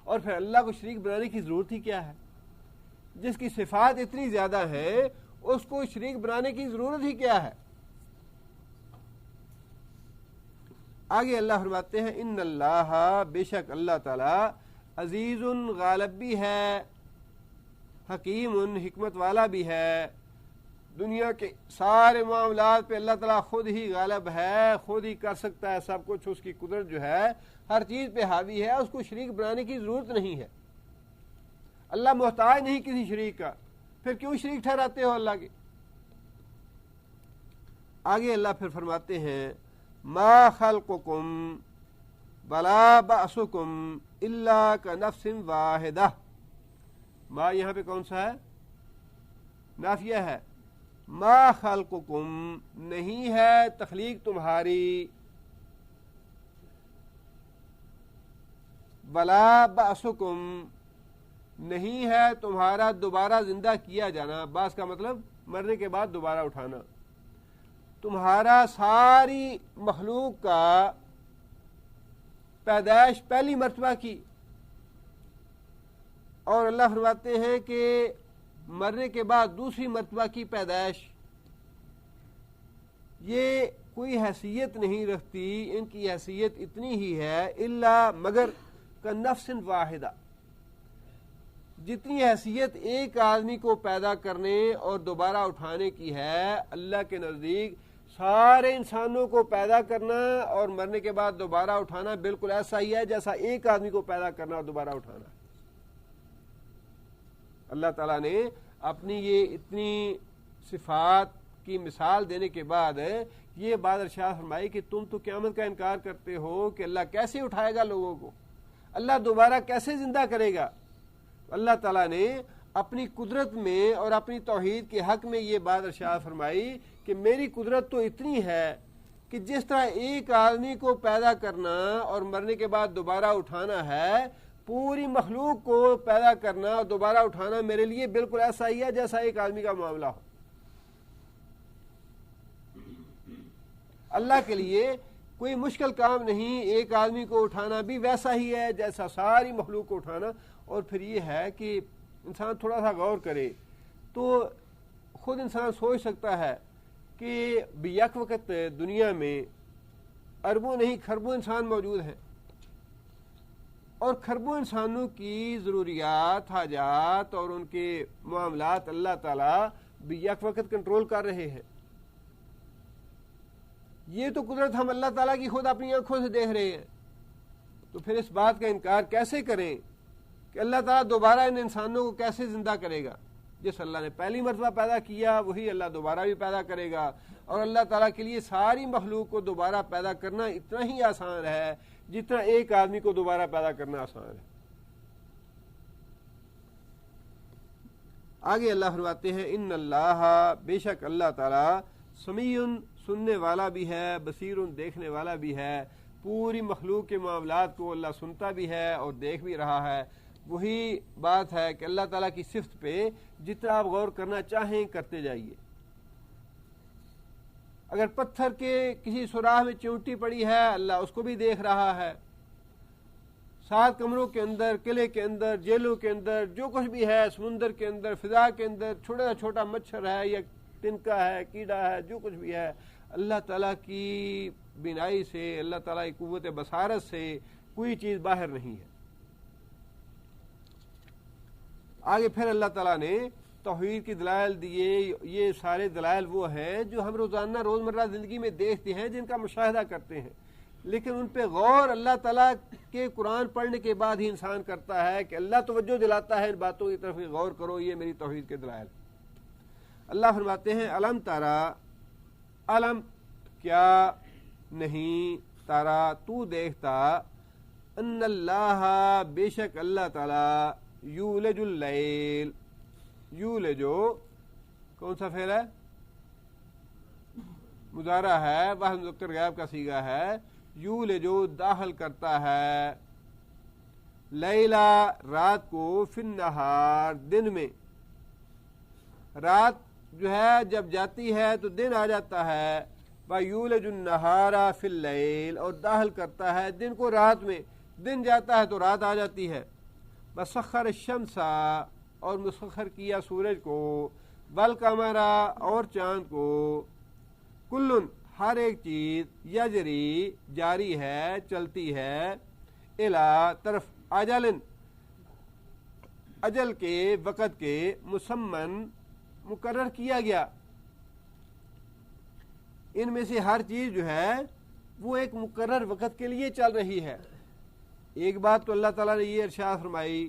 اور پھر اللہ کو شریک بنانے کی ضرورت ہی کیا ہے؟ جس کی صفات اتنی زیادہ ہیں اس کو شریک بنانے کی ضرورت ہی کیا ہے؟ آگے اللہ فرماتے ہیں ان اللہ, بے شک اللہ تعالیٰ عزیز غالب بھی ہے, حکیم حکمت والا بھی ہے. دنیا کے سارے معاملات پہ اللہ تعالیٰ خود ہی غالب ہے, خود ہی کر سکتا ہے سب کچھ. اس کی قدرت جو ہے ہر چیز پہ حاوی ہے, اس کو شریک بنانے کی ضرورت نہیں ہے. اللہ محتاج نہیں کسی شریک کا, پھر کیوں شریک ٹھہراتے ہو اللہ کے؟ آگے اللہ پھر فرماتے ہیں ما خلقکم ولا بعثکم الا کنفس واحدہ. ما یہاں پہ کون سا ہے؟ نافیہ ہے. ما خلقکم نہیں ہے تخلیق تمہاری, ولا بعثکم نہیں ہے تمہارا دوبارہ زندہ کیا جانا، بعث کا مطلب مرنے کے بعد دوبارہ اٹھانا، تمہارا ساری مخلوق کا پیدائش پہلی مرتبہ کی، اور اللہ فرماتے ہیں کہ مرنے کے بعد دوسری مرتبہ کی پیدائش، یہ کوئی حیثیت نہیں رکھتی، ان کی حیثیت اتنی ہی ہے الا مگر کنفس واحدہ، جتنی حیثیت ایک آدمی کو پیدا کرنے اور دوبارہ اٹھانے کی ہے، اللہ کے نزدیک سارے انسانوں کو پیدا کرنا اور مرنے کے بعد دوبارہ اٹھانا بالکل ایسا ہی ہے جیسا ایک آدمی کو پیدا کرنا اور دوبارہ اٹھانا۔ اللہ تعالیٰ نے اپنی یہ اتنی صفات کی مثال دینے کے بعد یہ بات ارشاد فرمائی کہ تم تو قیامت کا انکار کرتے ہو کہ اللہ کیسے اٹھائے گا لوگوں کو، اللہ دوبارہ کیسے زندہ کرے گا۔ اللہ تعالیٰ نے اپنی قدرت میں اور اپنی توحید کے حق میں یہ بات ارشاد فرمائی کہ میری قدرت تو اتنی ہے کہ جس طرح ایک آدمی کو پیدا کرنا اور مرنے کے بعد دوبارہ اٹھانا ہے، پوری مخلوق کو پیدا کرنا اور دوبارہ اٹھانا میرے لیے بالکل ایسا ہی ہے جیسا ایک آدمی کا معاملہ ہو۔ اللہ کے لیے کوئی مشکل کام نہیں، ایک آدمی کو اٹھانا بھی ویسا ہی ہے جیسا ساری مخلوق کو اٹھانا۔ اور پھر یہ ہے کہ انسان تھوڑا سا غور کرے تو خود انسان سوچ سکتا ہے کہ بیک وقت دنیا میں اربوں نہیں کھربوں انسان موجود ہیں، اور کھربوں انسانوں کی ضروریات، حاجات اور ان کے معاملات اللہ تعالیٰ بیک وقت کنٹرول کر رہے ہیں۔ یہ تو قدرت ہم اللہ تعالیٰ کی خود اپنی آنکھوں سے دیکھ رہے ہیں، تو پھر اس بات کا انکار کیسے کریں کہ اللہ تعالیٰ دوبارہ ان انسانوں کو کیسے زندہ کرے گا؟ جس اللہ نے پہلی مرتبہ پیدا کیا وہی اللہ دوبارہ بھی پیدا کرے گا، اور اللہ تعالیٰ کے لیے ساری مخلوق کو دوبارہ پیدا کرنا اتنا ہی آسان ہے جتنا ایک آدمی کو دوبارہ پیدا کرنا آسان ہے۔ آگے اللہ فرماتے ہیں ان اللہ، بے شک اللہ تعالیٰ سمیع، سننے والا بھی ہے، بصیر، دیکھنے والا بھی ہے، پوری مخلوق کے معاملات کو اللہ سنتا بھی ہے اور دیکھ بھی رہا ہے۔ وہی بات ہے کہ اللہ تعالیٰ کی صفت پہ جتنا آپ غور کرنا چاہیں کرتے جائیے۔ اگر پتھر کے کسی سوراخ میں چونٹی پڑی ہے اللہ اس کو بھی دیکھ رہا ہے، 7 کمروں کے اندر، قلعے کے اندر، جیلوں کے اندر جو کچھ بھی ہے، سمندر کے اندر، فضا کے اندر چھوٹا چھوٹا مچھر ہے یا تنکا ہے، کیڑا ہے، جو کچھ بھی ہے، اللہ تعالیٰ کی بینائی سے، اللہ تعالیٰ کی قوت بصارت سے کوئی چیز باہر نہیں ہے۔ آگے پھر اللہ تعالیٰ نے توحید کی دلائل دیے، یہ سارے دلائل وہ ہیں جو ہم روزمرہ زندگی میں دیکھتے ہیں، جن کا مشاہدہ کرتے ہیں، لیکن ان پہ غور اللہ تعالیٰ کے قرآن پڑھنے کے بعد ہی انسان کرتا ہے کہ اللہ توجہ دلاتا ہے ان باتوں کی طرف، غور کرو یہ میری توحید کے دلائل۔ اللہ فرماتے ہیں علم تارا، علم کیا نہیں، تارا تو دیکھتا، ان اللہ بے شک اللہ تعالیٰ یولج اللیل، یولجو کون سا فعل ہے؟ مضارع ہے، واحد مذکر غائب کا صیغہ ہے، یولجو داخل کرتا ہے، لیلا رات کو، فی النہار دن میں، رات جو ہے جب جاتی ہے تو دن آ جاتا ہے، وَيُولِجُ النَّهَارَ فِي اللَّيْلِ، اور داخل کرتا ہے دن کو رات میں، دن جاتا ہے تو رات آ جاتی ہے، وَسَخَّرَ الشَّمْسَ، اور مسخر کیا سورج کو، وَالْقَمَرَ، اور چاند کو، کلن ہر ایک چیز، یجری جاری ہے، چلتی ہے، الی طرف، اجلن اجل کے، وقت کے، مسمن مقرر کیا گیا۔ ان میں سے ہر چیز جو ہے وہ ایک مقرر وقت کے لیے چل رہی ہے۔ ایک بات تو اللہ تعالیٰ نے یہ ارشاد فرمائی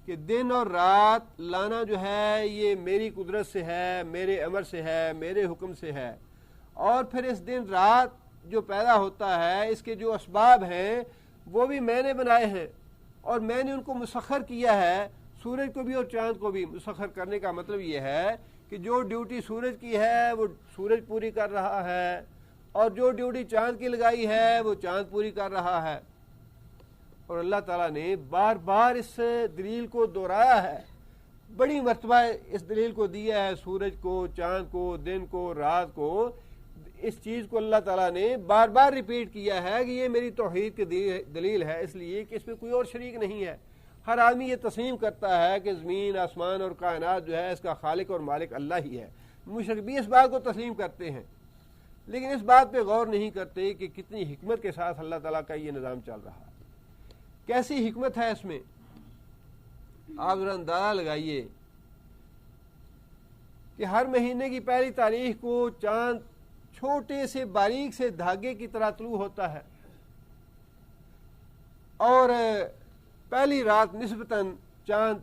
کہ دن اور رات لانا جو ہے یہ میری قدرت سے ہے، میرے امر سے ہے، میرے حکم سے ہے، اور پھر اس دن رات جو پیدا ہوتا ہے اس کے جو اسباب ہیں وہ بھی میں نے بنائے ہیں، اور میں نے ان کو مسخر کیا ہے، سورج کو بھی اور چاند کو بھی۔ مسخر کرنے کا مطلب یہ ہے کہ جو ڈیوٹی سورج کی ہے وہ سورج پوری کر رہا ہے، اور جو ڈیوٹی چاند کی لگائی ہے وہ چاند پوری کر رہا ہے، اور اللہ تعالیٰ نے بار بار اس دلیل کو دہرایا ہے، بڑی مرتبہ اس دلیل کو دیا ہے، سورج کو، چاند کو، دن کو، رات کو، اس چیز کو اللہ تعالیٰ نے بار بار ریپیٹ کیا ہے کہ یہ میری توحید کی دلیل ہے، اس لیے کہ اس میں کوئی اور شریک نہیں ہے۔ ہر آدمی یہ تسلیم کرتا ہے کہ زمین، آسمان اور کائنات جو ہے اس کا خالق اور مالک اللہ ہی ہے، مشرک بھی اس بات کو تسلیم کرتے ہیں، لیکن اس بات پہ غور نہیں کرتے کہ کتنی حکمت کے ساتھ اللہ تعالیٰ کا یہ نظام چل رہا ہے، کیسی حکمت ہے اس میں۔ آپ ذرا اندازہ لگائیے کہ ہر مہینے کی پہلی تاریخ کو چاند چھوٹے سے باریک سے دھاگے کی طرح طلوع ہوتا ہے، اور پہلی رات نسبتاً چاند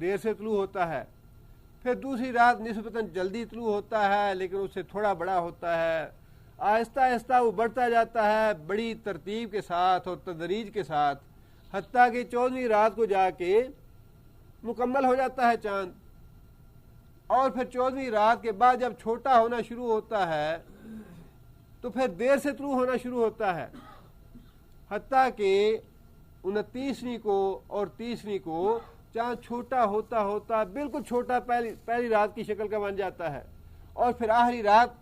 دیر سے طلوع ہوتا ہے، پھر دوسری رات نسبتاً جلدی طلوع ہوتا ہے لیکن اس سے تھوڑا بڑا ہوتا ہے، آہستہ آہستہ وہ بڑھتا جاتا ہے بڑی ترتیب کے ساتھ اور تدریج کے ساتھ، حتیٰ کہ 14ویں رات کو جا کے مکمل ہو جاتا ہے چاند، اور پھر 14ویں رات کے بعد جب چھوٹا ہونا شروع ہوتا ہے تو پھر دیر سے طلوع ہونا شروع ہوتا ہے، حتیٰ کہ 29ویں کو اور 30ویں کو چاند چھوٹا ہوتا ہوتا بالکل چھوٹا پہلی رات کی شکل کا بن جاتا ہے، اور پھر آخری رات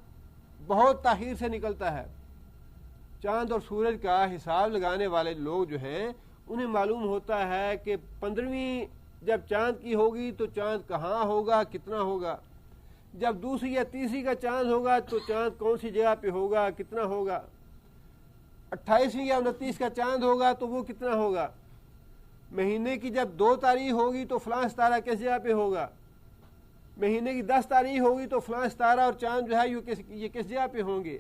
بہت تاخیر سے نکلتا ہے۔ چاند اور سورج کا حساب لگانے والے لوگ جو ہیں انہیں معلوم ہوتا ہے کہ 15ویں جب چاند کی ہوگی تو چاند کہاں ہوگا، کتنا ہوگا، جب دوسری یا تیسری کا چاند ہوگا تو چاند کون سی جگہ پہ ہوگا، کتنا ہوگا، 28ویں یا 29 کا چاند ہوگا تو وہ کتنا ہوگا، مہینے کی جب 2 تاریخ ہوگی تو فلاں ستارہ کس جگہ پہ ہوگا، مہینے کی 10 تاریخ ہوگی تو فلاں ستارہ اور چاند جو ہے یہ کس جگہ پہ ہوں گے۔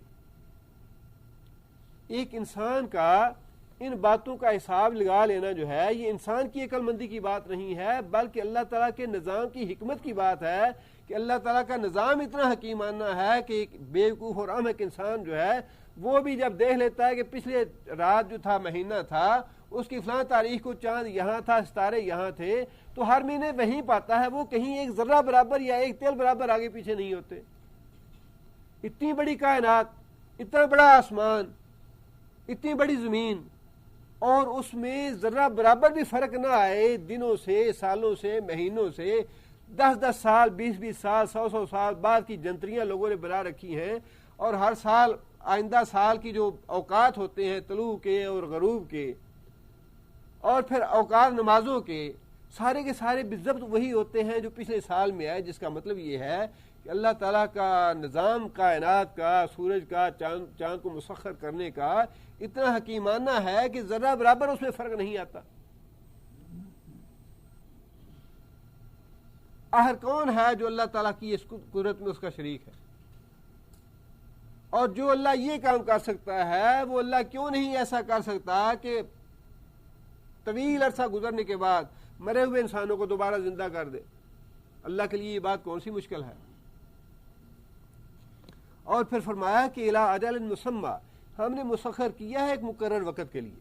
ایک انسان کا ان باتوں کا حساب لگا لینا جو ہے یہ انسان کی عقل مندی کی بات نہیں ہے، بلکہ اللہ تعالیٰ کے نظام کی حکمت کی بات ہے کہ اللہ تعالیٰ کا نظام اتنا حکیمانہ ہے کہ ایک بیوقوف اور احمق انسان جو ہے وہ بھی جب دیکھ لیتا ہے کہ پچھلے رات جو تھا، مہینہ تھا، اس کی فلاں تاریخ کو چاند یہاں تھا، ستارے یہاں تھے، تو ہر مہینے وہیں پاتا ہے، وہ کہیں ایک ذرہ برابر یا ایک تیل برابر آگے پیچھے نہیں ہوتے۔ اتنی بڑی کائنات، اتنا بڑا آسمان، اتنی بڑی زمین، اور اس میں ذرہ برابر بھی فرق نہ آئے، دنوں سے، سالوں سے، مہینوں سے، 10 سال، 20 سال، 100 سال بعد کی جنتریاں لوگوں نے بنا رکھی ہیں، اور ہر سال آئندہ سال کی جو اوقات ہوتے ہیں طلوع کے اور غروب کے، اور پھر اوقات نمازوں کے، سارے کے سارے بالضبط وہی ہوتے ہیں جو پچھلے سال میں آئے، جس کا مطلب یہ ہے کہ اللہ تعالیٰ کا نظام کائنات کا، سورج کا، چاند کو مسخر کرنے کا اتنا حکیمانہ ہے کہ ذرہ برابر اس میں فرق نہیں آتا۔ آخر کون ہے جو اللہ تعالیٰ کی اس قدرت میں اس کا شریک ہے؟ اور جو اللہ یہ کام کر سکتا ہے وہ اللہ کیوں نہیں ایسا کر سکتا کہ طویل عرصہ گزرنے کے بعد مرے ہوئے انسانوں کو دوبارہ زندہ کر دے؟ اللہ کے لیے یہ بات کون سی مشکل ہے؟ اور پھر فرمایا کہ الی اجل مسمى، ہم نے مسخر کیا ہے ایک مقرر وقت کے لیے۔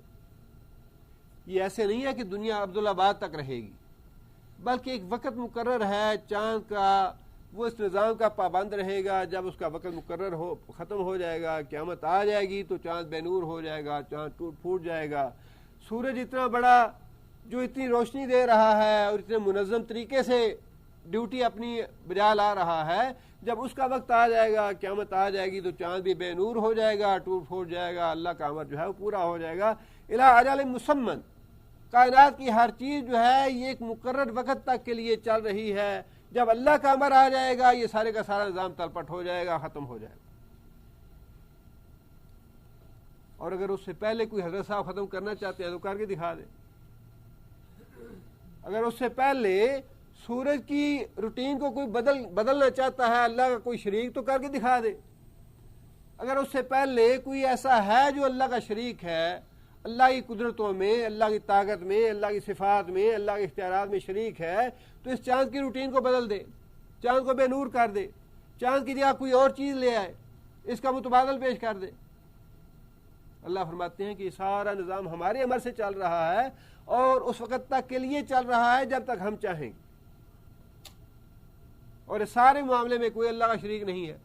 یہ ایسے نہیں ہے کہ دنیا عبدالآباد تک رہے گی، بلکہ ایک وقت مقرر ہے چاند کا، وہ اس نظام کا پابند رہے گا، جب اس کا وقت مقرر ختم ہو جائے گا، قیامت آ جائے گی تو چاند بے نور ہو جائے گا، چاند ٹوٹ پھوٹ جائے گا، سورج اتنا بڑا جو اتنی روشنی دے رہا ہے اور اتنے منظم طریقے سے ڈیوٹی اپنی بجا لا رہا ہے، جب اس کا وقت آ جائے گا، قیامت آ جائے گی تو چاند بھی بے نور ہو جائے گا، ٹوٹ پھوٹ جائے گا، اللہ کا امر جو ہے وہ پورا ہو جائے گا۔ الی اجل مسمى، کائنات کی ہر چیز جو ہے یہ ایک مقرر وقت تک کے لیے چل رہی ہے، جب اللہ کا امر آ جائے گا یہ سارے کا سارا نظام تلپٹ ہو جائے گا، ختم ہو جائے گا۔ اور اگر اس سے پہلے کوئی حضرت صاحب ختم کرنا چاہتے ہیں تو کر کے دکھا دے، اگر اس سے پہلے سورج کی روٹین کو کوئی بدلنا چاہتا ہے اللہ کا کوئی شریک تو کر کے دکھا دے، اگر اس سے پہلے کوئی ایسا ہے جو اللہ کا شریک ہے، اللہ کی قدرتوں میں، اللہ کی طاقت میں، اللہ کی صفات میں، اللہ کے اختیارات میں شریک ہے، تو اس چاند کی روٹین کو بدل دے، چاند کو بے نور کر دے، چاند کی جگہ کوئی اور چیز لے آئے، اس کا متبادل پیش کر دے۔ اللہ فرماتے ہیں کہ یہ سارا نظام ہمارے امر سے چل رہا ہے اور اس وقت تک کے لیے چل رہا ہے جب تک ہم چاہیں گے، اور اس سارے معاملے میں کوئی اللہ کا شریک نہیں ہے۔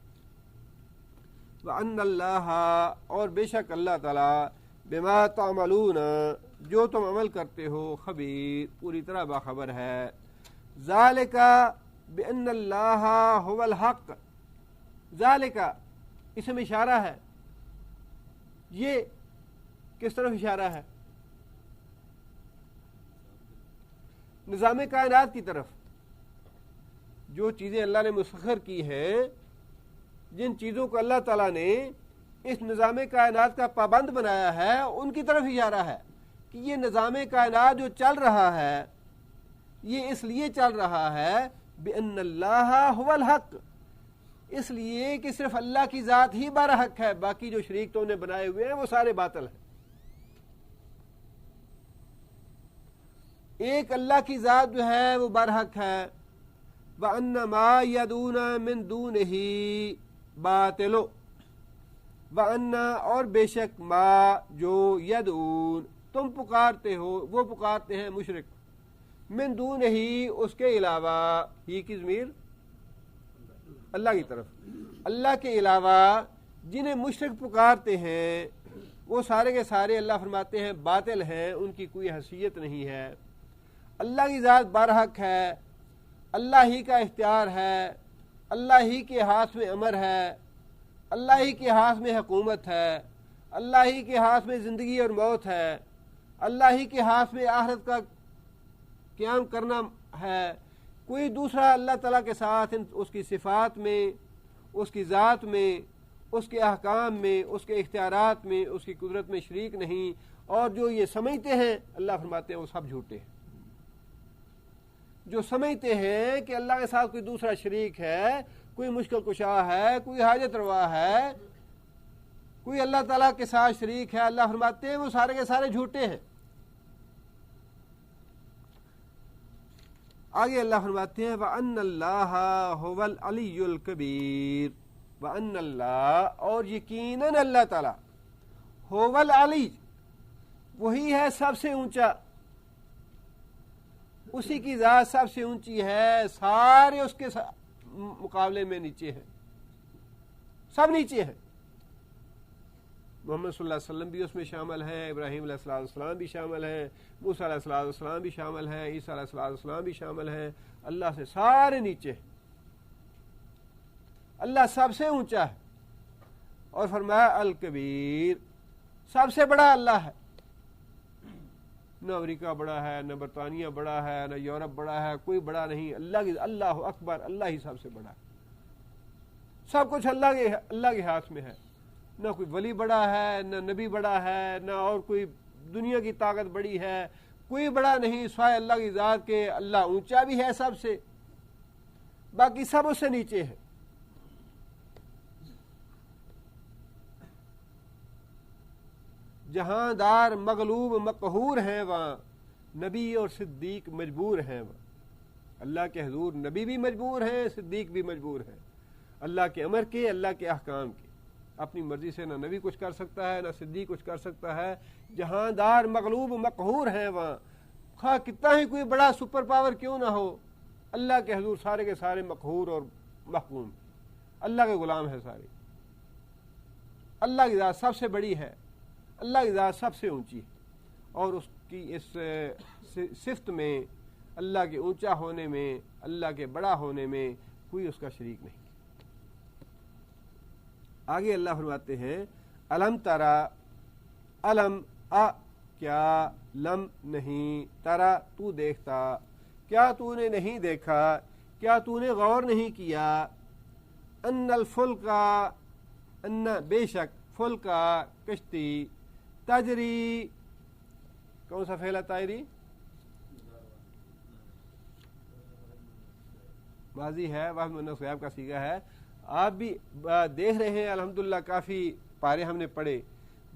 وَأَنَّ اللَّهَ، اور بے شک اللہ تعالیٰ، بِمَا تَعْمَلُونَ، جو تم عمل کرتے ہو خبیر پوری طرح باخبر ہے. ذالک بأن اللہ هو الحق. ذالک اسم اشارہ ہے. یہ کس طرف اشارہ ہے؟ نظام کائنات کی طرف. جو چیزیں اللہ نے مسخر کی ہیں، جن چیزوں کو اللہ تعالیٰ نے اس نظام کائنات کا پابند بنایا ہے، ان کی طرف اشارہ ہے کہ یہ نظام کائنات جو چل رہا ہے یہ اس لیے چل رہا ہے بِأَنَّ اللَّهَ هُوَ الْحَقُّ، اس لیے کہ صرف اللہ کی ذات ہی برحق ہے، باقی جو شریک تو انہیں بنائے ہوئے ہیں وہ سارے باطل ہیں. ایک اللہ کی ذات جو ہے وہ برحق ہے. وَأَنَّ مَا يَدْعُونَ مِن دُونِهِ بَاطِلٌ. وَأَنَّ اور بے شک ما جو یدعون تم پکارتے ہو، وہ پکارتے ہیں مشرک، من دونہ اس کے علاوہ، ہی کی ضمیر اللہ کی طرف، اللہ کے علاوہ جنہیں مشرک پکارتے ہیں وہ سارے کے سارے اللہ فرماتے ہیں باطل ہیں، ان کی کوئی حیثیت نہیں ہے. اللہ کی ذات برحق ہے، اللہ ہی کا اختیار ہے، اللہ ہی کے ہاتھ میں امر ہے، اللہ ہی کے ہاتھ میں حکومت ہے، اللہ ہی کے ہاتھ میں زندگی اور موت ہے، اللہ ہی کے ہاتھ میں آخرت کا قیام کرنا ہے. کوئی دوسرا اللہ تعالیٰ کے ساتھ اس کی صفات میں، اس کی ذات میں، اس کے احکام میں، اس کے اختیارات میں، اس کی قدرت میں شریک نہیں. اور جو یہ سمجھتے ہیں اللہ فرماتے ہیں وہ سب جھوٹے ہیں. جو سمجھتے ہیں کہ اللہ کے ساتھ کوئی دوسرا شریک ہے، کوئی مشکل کشا ہے، کوئی حاجت روا ہے، کوئی اللہ تعالیٰ کے ساتھ شریک ہے، اللہ فرماتے ہیں وہ سارے کے سارے جھوٹے ہیں. آگے اللہ فرماتے ہیں وَأَنَّ اللَّهَ هُوَ الْعَلِيُّ الْكَبِيرُ. وَأَنَّ اللَّهَ اور یقیناً اللہ تعالیٰ، هُوَ الْعَلِيُّ وہی ہے سب سے اونچا، اسی کی ذات سب سے اونچی ہے، سارے اس کے مقابلے میں نیچے ہیں، سب نیچے ہیں. محمد صلی اللہ علیہ وسلم بھی اس میں شامل ہیں، ابراہیم علیہ السلام بھی شامل ہیں، موسیٰ علیہ السلام بھی شامل ہیں، عیسیٰ علیہ السلام بھی شامل ہیں. اللہ سے سارے نیچے ہیں، اللہ سب سے اونچا ہے. اور فرمایا الکبیر سب سے بڑا اللہ ہے. نہ امریکہ بڑا ہے، نہ برطانیہ بڑا ہے، نہ یورپ بڑا ہے، کوئی بڑا نہیں. اللہ اکبر، اللہ ہی سب سے بڑا ہے. سب کچھ اللہ کے ہاتھ میں ہے. نہ کوئی ولی بڑا ہے، نہ نبی بڑا ہے، نہ اور کوئی دنیا کی طاقت بڑی ہے، کوئی بڑا نہیں سوائے اللہ کی ذات کے. اللہ اونچا بھی ہے سب سے، باقی سب اس سے نیچے ہے. جہاں دار مغلوب مقہور ہیں وہاں نبی اور صدیق مجبور ہیں. وہاں اللہ کے حضور نبی بھی مجبور ہیں، صدیق بھی مجبور ہیں، اللہ کے امر کے، اللہ کے احکام کے. اپنی مرضی سے نہ نبی کچھ کر سکتا ہے، نہ صدیق کچھ کر سکتا ہے. جہاں دار مغلوب مقہور ہیں وہاں خواہ کتنا ہی کوئی بڑا سپر پاور کیوں نہ ہو، اللہ کے حضور سارے کے سارے مقہور اور محکوم، اللہ کے غلام ہیں سارے. اللہ کی ذات سب سے بڑی ہے، اللہ کی ذات سب سے اونچی ہے. اور اس کی اس صفت میں، اللہ کے اونچا ہونے میں، اللہ کے بڑا ہونے میں کوئی اس کا شریک نہیں. آگے اللہ فرماتے ہیں الم ترا، الم کیا، لم نہیں، ترا تو دیکھتا، کیا تو نے نہیں دیکھا، کیا تو نے غور نہیں کیا، ان الفلکا، ان بے شک، فلکا کشتی، تجری کون سا فعل ہے تائری؟ ماضی ہے، واحد مؤنث غائب کا صیغہ ہے. آپ بھی دیکھ رہے ہیں الحمدللہ کافی پارے ہم نے پڑھے،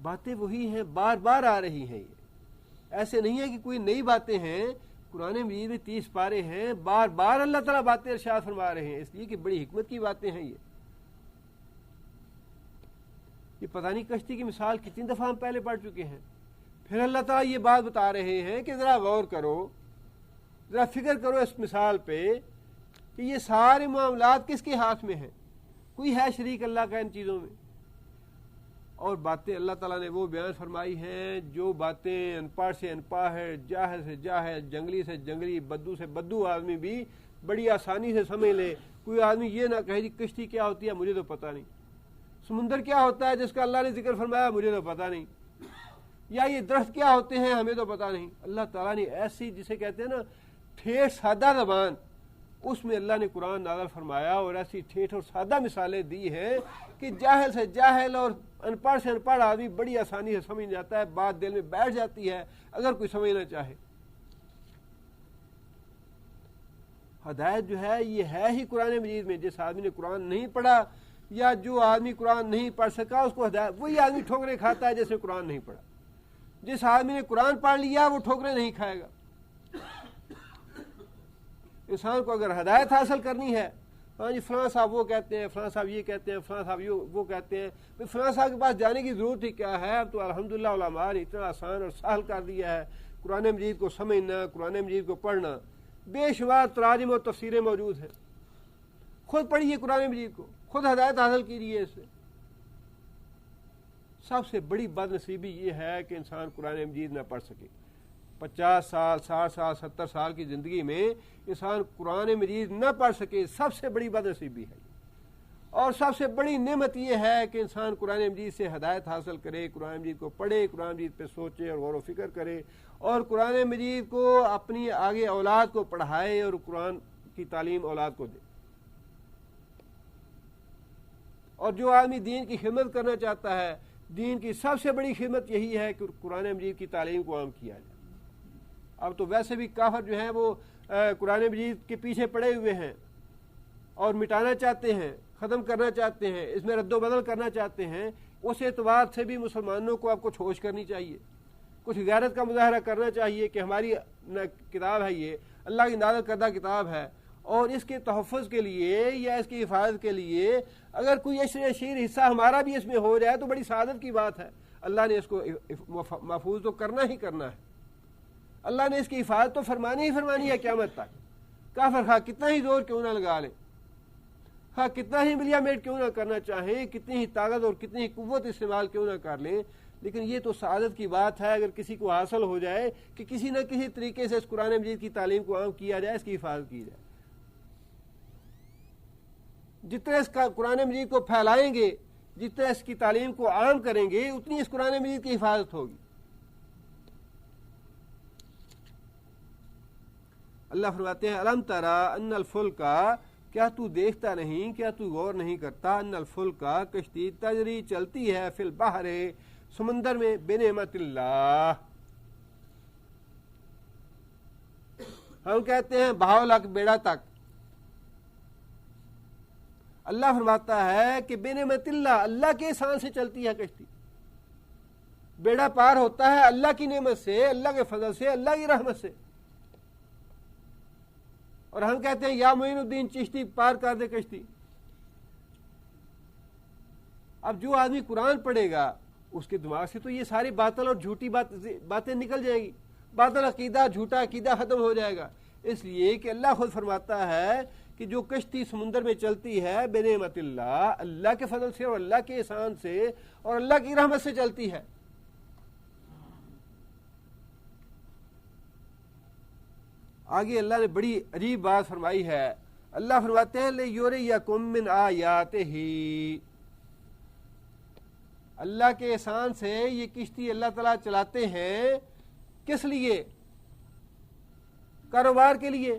باتیں وہی ہیں، بار بار آ رہی ہیں. یہ ایسے نہیں ہے کہ کوئی نئی باتیں ہیں. قرآن مجید میں 30 پارے ہیں، بار بار اللہ تعالیٰ باتیں ارشاد فرما رہے ہیں، اس لیے کہ بڑی حکمت کی باتیں ہیں. یہ پتہ نہیں کشتی کی مثال کتنی دفعہ ہم پہلے پڑھ چکے ہیں. پھر اللہ تعالیٰ یہ بات بتا رہے ہیں کہ ذرا غور کرو، ذرا فکر کرو اس مثال پہ کہ یہ سارے معاملات کس کے ہاتھ میں ہیں. کوئی ہے شریک اللہ کا ان چیزوں میں؟ اور باتیں اللہ تعالیٰ نے وہ بیان فرمائی ہیں جو باتیں ان پڑھ سے ان پڑھ ہے، جاہل سے جاہل، جنگلی سے جنگلی، بدو سے بدو آدمی بھی بڑی آسانی سے سمجھ لے۔ کوئی آدمی یہ نہ کہے جی کشتی کیا ہوتی ہے مجھے تو پتہ نہیں، سمندر کیا ہوتا ہے جس کا اللہ نے ذکر فرمایا مجھے تو پتہ نہیں، یا یہ درخت کیا ہوتے ہیں ہمیں تو پتہ نہیں۔ اللہ تعالیٰ نے ایسی جسے کہتے ہیں نا ٹھیٹھ سادہ زبان، اس میں اللہ نے قرآن نازل فرمایا اور ایسی ٹھیٹھ اور سادہ مثالیں دی ہیں کہ جاہل سے جاہل اور ان پڑھ سے ان پڑھ آدمی بڑی آسانی سے سمجھ جاتا ہے، بات دل میں بیٹھ جاتی ہے اگر کوئی سمجھنا چاہے۔ ہدایت جو ہے یہ ہے ہی قرآن مجید میں۔ جس آدمی نے قرآن نہیں پڑھا یا جو آدمی قرآن نہیں پڑھ سکا اس کو ہدایت، وہی آدمی ٹھوکریں کھاتا ہے جس نے قرآن نہیں پڑھا۔ جس آدمی نے قرآن پڑھ لیا وہ ٹھوکریں نہیں کھائے گا۔ انسان کو اگر ہدایت حاصل کرنی ہے، ہاں جی فلاں صاحب وہ کہتے ہیں، فلاں صاحب یہ کہتے ہیں، فلاں صاحب وہ کہتے ہیں، فلاں صاحب کے پاس جانے کی ضرورت ہی کیا ہے؟ اب تو الحمدللہ علماء نے اتنا آسان اور سہل کر دیا ہے قرآن مجید کو سمجھنا، قرآن مجید کو پڑھنا۔ بے شمار تراجم اور تفسیریں موجود ہیں، خود پڑھیے قرآن مجید کو، خود ہدایت حاصل کیجیے اس سے۔ سب سے بڑی بد نصیبی یہ ہے کہ انسان قرآن مجید نہ پڑھ سکے۔ 50 سال، 60 سال، 70 سال کی زندگی میں انسان قرآن مجید نہ پڑھ سکے، سب سے بڑی بد نصیبی ہے۔ اور سب سے بڑی نعمت یہ ہے کہ انسان قرآن مجید سے ہدایت حاصل کرے، قرآن مجید کو پڑھے، قرآن مجید پہ سوچے اور غور و فکر کرے، اور قرآن مجید کو اپنی آگے اولاد کو پڑھائے اور قرآن کی تعلیم اولاد کو دے۔ اور جو آدمی دین کی خدمت کرنا چاہتا ہے، دین کی سب سے بڑی خدمت یہی ہے کہ قرآن مجید کی تعلیم کو عام کیا جائے۔ اب تو ویسے بھی کافر جو ہیں وہ قرآن مجید کے پیچھے پڑے ہوئے ہیں اور مٹانا چاہتے ہیں، ختم کرنا چاہتے ہیں، اس میں رد و بدل کرنا چاہتے ہیں۔ اس اعتبار سے بھی مسلمانوں کو اب کچھ ہوش کرنی چاہیے، کچھ غیرت کا مظاہرہ کرنا چاہیے کہ ہماری کتاب ہے، یہ اللہ کی نازل کردہ کتاب ہے، اور اس کے تحفظ کے لیے یا اس کی حفاظت کے لیے اگر کوئی اشیر حصہ ہمارا بھی اس میں ہو جائے تو بڑی سعادت کی بات ہے۔ اللہ نے اس کو محفوظ تو کرنا ہی کرنا ہے، اللہ نے اس کی حفاظت تو فرمانی ہی فرمانی ہے قیامت تک۔ کافر خواہ کتنا ہی زور کیوں نہ لگا لیں، خواہ کتنا ہی ملیا میٹ کیوں نہ کرنا چاہیں، کتنی ہی طاقت اور کتنی ہی قوت استعمال کیوں نہ کر لیں، لیکن یہ تو سعادت کی بات ہے اگر کسی کو حاصل ہو جائے کہ کسی نہ کسی طریقے سے اس قرآن مجید کی تعلیم کو عام کیا جائے، اس کی حفاظت کی جائے۔ جتنے اس کا قرآن مجید کو پھیلائیں گے، جتنے اس کی تعلیم کو عام کریں گے، اتنی اس قرآن مجید کی حفاظت ہوگی۔ اللہ فرماتے ہیں الم ترى ان الفلک، کیا تو دیکھتا نہیں، کیا تو غور نہیں کرتا، ان الفلک کشتی تجری چلتی ہے، فی البحر سمندر میں، بنعمت اللہ، ہم کہتے ہیں بہاول حق بیڑا تک، اللہ فرماتا ہے کہ بنعمت اللہ، اللہ کے احسان سے چلتی ہے کشتی، بیڑا پار ہوتا ہے اللہ کی نعمت سے، اللہ کے فضل سے، اللہ کی رحمت سے۔ اور ہم کہتے ہیں یا معین الدین چشتی پار کر دے کشتی۔ اب جو آدمی قرآن پڑھے گا اس کے دماغ سے تو یہ ساری باطل اور جھوٹی باتیں نکل جائیں گی، باطل عقیدہ، جھوٹا عقیدہ ختم ہو جائے گا۔ اس لیے کہ اللہ خود فرماتا ہے کہ جو کشتی سمندر میں چلتی ہے بنعمت اللہ، اللہ کے فضل سے اور اللہ کے احسان سے اور اللہ کی رحمت سے چلتی ہے۔ آگے اللہ نے بڑی عجیب بات فرمائی ہے، اللہ فرماتے ہیں لِیُرِیَکُم مِّنْ آیَاتِهِ، اللہ کے احسان سے یہ کشتی اللہ تعالیٰ چلاتے ہیں، کس لیے؟ کاروبار کے لیے،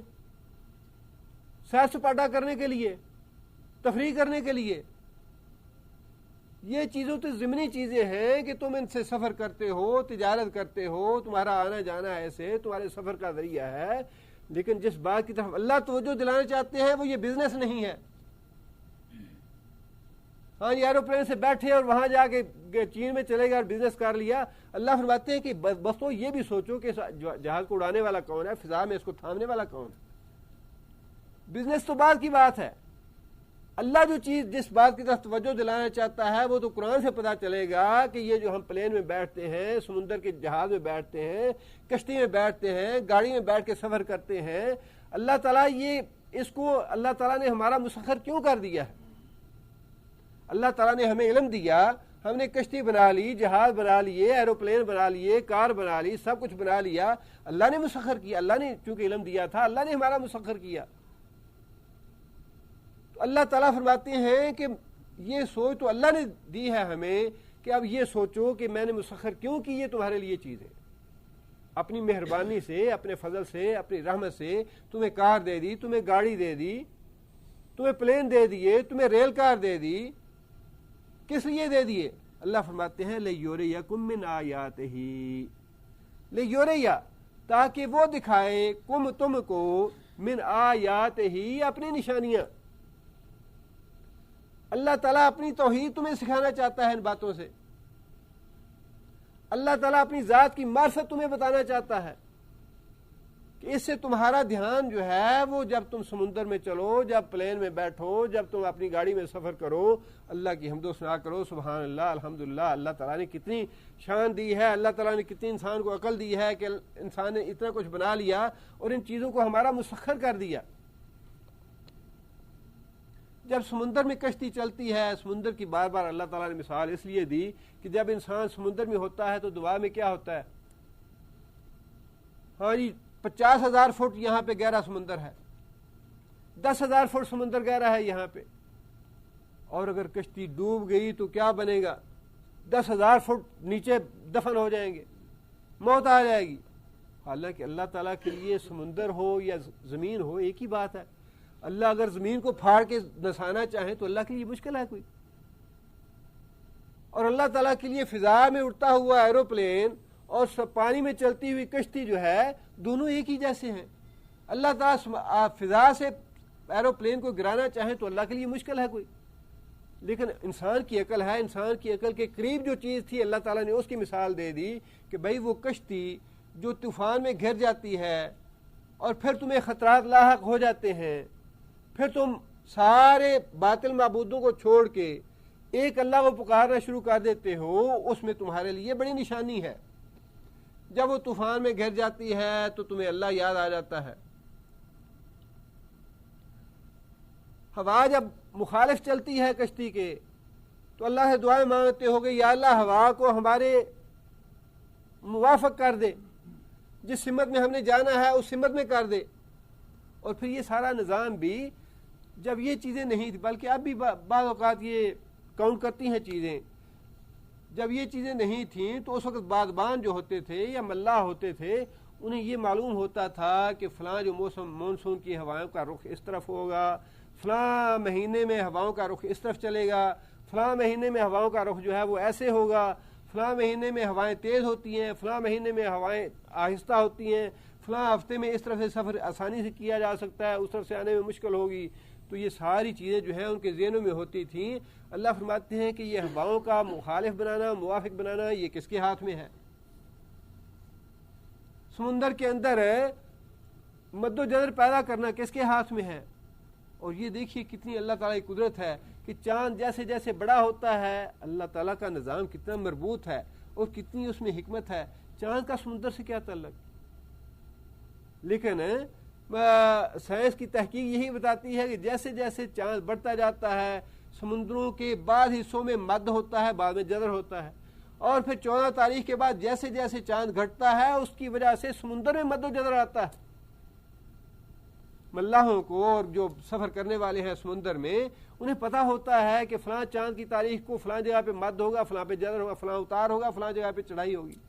سیر سپاٹا کرنے کے لیے، تفریح کرنے کے لیے۔ یہ چیزوں تو ضمنی چیزیں ہیں کہ تم ان سے سفر کرتے ہو، تجارت کرتے ہو، تمہارا آنا جانا ایسے تمہارے سفر کا ذریعہ ہے، لیکن جس بات کی طرف اللہ توجہ دلانا چاہتے ہیں وہ یہ بزنس نہیں ہے۔ ہاں جی ایروپلین سے بیٹھے اور وہاں جا کے چین میں چلے گا اور بزنس کر لیا۔ اللہ فرماتے ہیں کہ بس تو یہ بھی سوچو کہ جہاز کو اڑانے والا کون ہے، فضا میں اس کو تھامنے والا کون ہے۔ بزنس تو بعد کی بات ہے، اللہ جو چیز جس بات کی طرف توجہ دلانا چاہتا ہے وہ تو قرآن سے پتہ چلے گا کہ یہ جو ہم پلین میں بیٹھتے ہیں، سمندر کے جہاز میں بیٹھتے ہیں، کشتی میں بیٹھتے ہیں، گاڑی میں بیٹھ کے سفر کرتے ہیں، اللہ تعالیٰ یہ اس کو اللہ تعالیٰ نے ہمارا مسخر کیوں کر دیا ہے؟ اللہ تعالیٰ نے ہمیں علم دیا ہم نے کشتی بنا لی، جہاز بنا لیے، ایروپلین بنا لیے، کار بنا لی، سب کچھ بنا لیا، اللہ نے مسخر کیا، اللہ نے چونکہ علم دیا تھا، اللہ نے ہمارا مسخر کیا۔ تو اللہ تعالیٰ فرماتے ہیں کہ یہ سوچ تو اللہ نے دی ہے ہمیں کہ اب یہ سوچو کہ میں نے مسخر کیوں کی یہ تمہارے لیے چیزیں، اپنی مہربانی سے، اپنے فضل سے، اپنی رحمت سے تمہیں کار دے دی، تمہیں گاڑی دے دی، تمہیں پلین دے دیے، تمہیں ریل کار دے دی، کس لیے دے دیے؟ اللہ فرماتے ہیں لِیُرِیَکُم مِّن آیاتِہ، لِیُرِیَ، تاکہ وہ دکھائے کم تم کو، من آیاتِہ، اپنی نشانیاں۔ اللہ تعالیٰ اپنی توحید تمہیں سکھانا چاہتا ہے ان باتوں سے، اللہ تعالیٰ اپنی ذات کی معرفت تمہیں بتانا چاہتا ہے کہ اس سے تمہارا دھیان جو ہے وہ جب تم سمندر میں چلو، جب پلین میں بیٹھو، جب تم اپنی گاڑی میں سفر کرو، اللہ کی حمد و ثنا کرو، سبحان اللہ، الحمدللہ، اللہ تعالیٰ نے کتنی شان دی ہے، اللہ تعالیٰ نے کتنی انسان کو عقل دی ہے کہ انسان نے اتنا کچھ بنا لیا اور ان چیزوں کو ہمارا مسخر کر دیا۔ جب سمندر میں کشتی چلتی ہے، سمندر کی بار بار اللہ تعالیٰ نے مثال اس لیے دی کہ جب انسان سمندر میں ہوتا ہے تو دعا میں کیا ہوتا ہے؟ ہاں جی، 50,000 فٹ یہاں پہ گہرا سمندر ہے، 10,000 فٹ سمندر گہرا ہے یہاں پہ، اور اگر کشتی ڈوب گئی تو کیا بنے گا؟ 10,000 فٹ نیچے دفن ہو جائیں گے، موت آ جائے گی۔ حالانکہ اللہ تعالیٰ کے لیے سمندر ہو یا زمین ہو ایک ہی بات ہے، اللہ اگر زمین کو پھاڑ کے نسانا چاہیں تو اللہ کے لیے مشکل ہے کوئی؟ اور اللہ تعالیٰ کے لیے فضا میں اڑتا ہوا ایروپلین اور پانی میں چلتی ہوئی کشتی جو ہے دونوں ایک ہی جیسے ہیں۔ اللہ تعالیٰ فضا سے ایروپلین کو گرانا چاہیں تو اللہ کے لیے مشکل ہے کوئی؟ لیکن انسان کی عقل ہے، انسان کی عقل کے قریب جو چیز تھی اللہ تعالیٰ نے اس کی مثال دے دی کہ بھائی وہ کشتی جو طوفان میں گر جاتی ہے اور پھر تمہیں خطرات لاحق ہو جاتے ہیں، پھر تم سارے باطل معبودوں کو چھوڑ کے ایک اللہ کو پکارنا شروع کر دیتے ہو، اس میں تمہارے لیے بڑی نشانی ہے۔ جب وہ طوفان میں گر جاتی ہے تو تمہیں اللہ یاد آ جاتا ہے۔ ہوا جب مخالف چلتی ہے کشتی کے تو اللہ سے دعائیں مانگتے ہو کہ یا اللہ ہوا کو ہمارے موافق کر دے، جس سمت میں ہم نے جانا ہے اس سمت میں کر دے۔ اور پھر یہ سارا نظام بھی جب یہ چیزیں نہیں تھی، بلکہ اب بھی بعض اوقات یہ کاؤنٹ کرتی ہیں چیزیں، جب یہ چیزیں نہیں تھیں تو اس وقت بادبان جو ہوتے تھے یا ملاح ہوتے تھے انہیں یہ معلوم ہوتا تھا کہ فلاں جو موسم مونسون کی ہوائوں کا رخ اس طرف ہوگا، فلاں مہینے میں ہواؤں کا رخ اس طرف چلے گا، فلاں مہینے میں ہواؤں کا رخ جو ہے وہ ایسے ہوگا، فلاں مہینے میں ہوائیں تیز ہوتی ہیں، فلاں مہینے میں ہوائیں آہستہ ہوتی ہیں، فلاں ہفتے میں اس طرف سے سفر آسانی سے کیا جا سکتا ہے، اس طرف سے آنے میں مشکل ہوگی۔ تو یہ ساری چیزیں جو ہیں ان کے ذہنوں میں ہوتی تھیں۔ اللہ فرماتے ہیں کہ یہ ہواؤں کا مخالف بنانا، موافق بنانا، یہ کس کے ہاتھ میں ہے؟ سمندر کے اندر مد و جزر پیدا کرنا کس کے ہاتھ میں ہے؟ اور یہ دیکھیے کتنی اللہ تعالیٰ کی قدرت ہے کہ چاند جیسے جیسے بڑا ہوتا ہے اللہ تعالیٰ کا نظام کتنا مربوط ہے اور کتنی اس میں حکمت ہے۔ چاند کا سمندر سے کیا تعلق؟ لیکن سائنس کی تحقیق یہی بتاتی ہے کہ جیسے جیسے چاند بڑھتا جاتا ہے سمندروں کے بعض حصوں میں مد ہوتا ہے، بعد میں جزر ہوتا ہے، اور پھر 14 تاریخ کے بعد جیسے جیسے چاند گھٹتا ہے اس کی وجہ سے سمندر میں مد و جزر آتا ہے۔ ملاحوں کو اور جو سفر کرنے والے ہیں سمندر میں انہیں پتہ ہوتا ہے کہ فلاں چاند کی تاریخ کو فلاں جگہ پہ مد ہوگا، فلاں پہ جزر ہوگا، فلاں اتار ہوگا، فلاں جگہ پہ چڑھائی ہوگی۔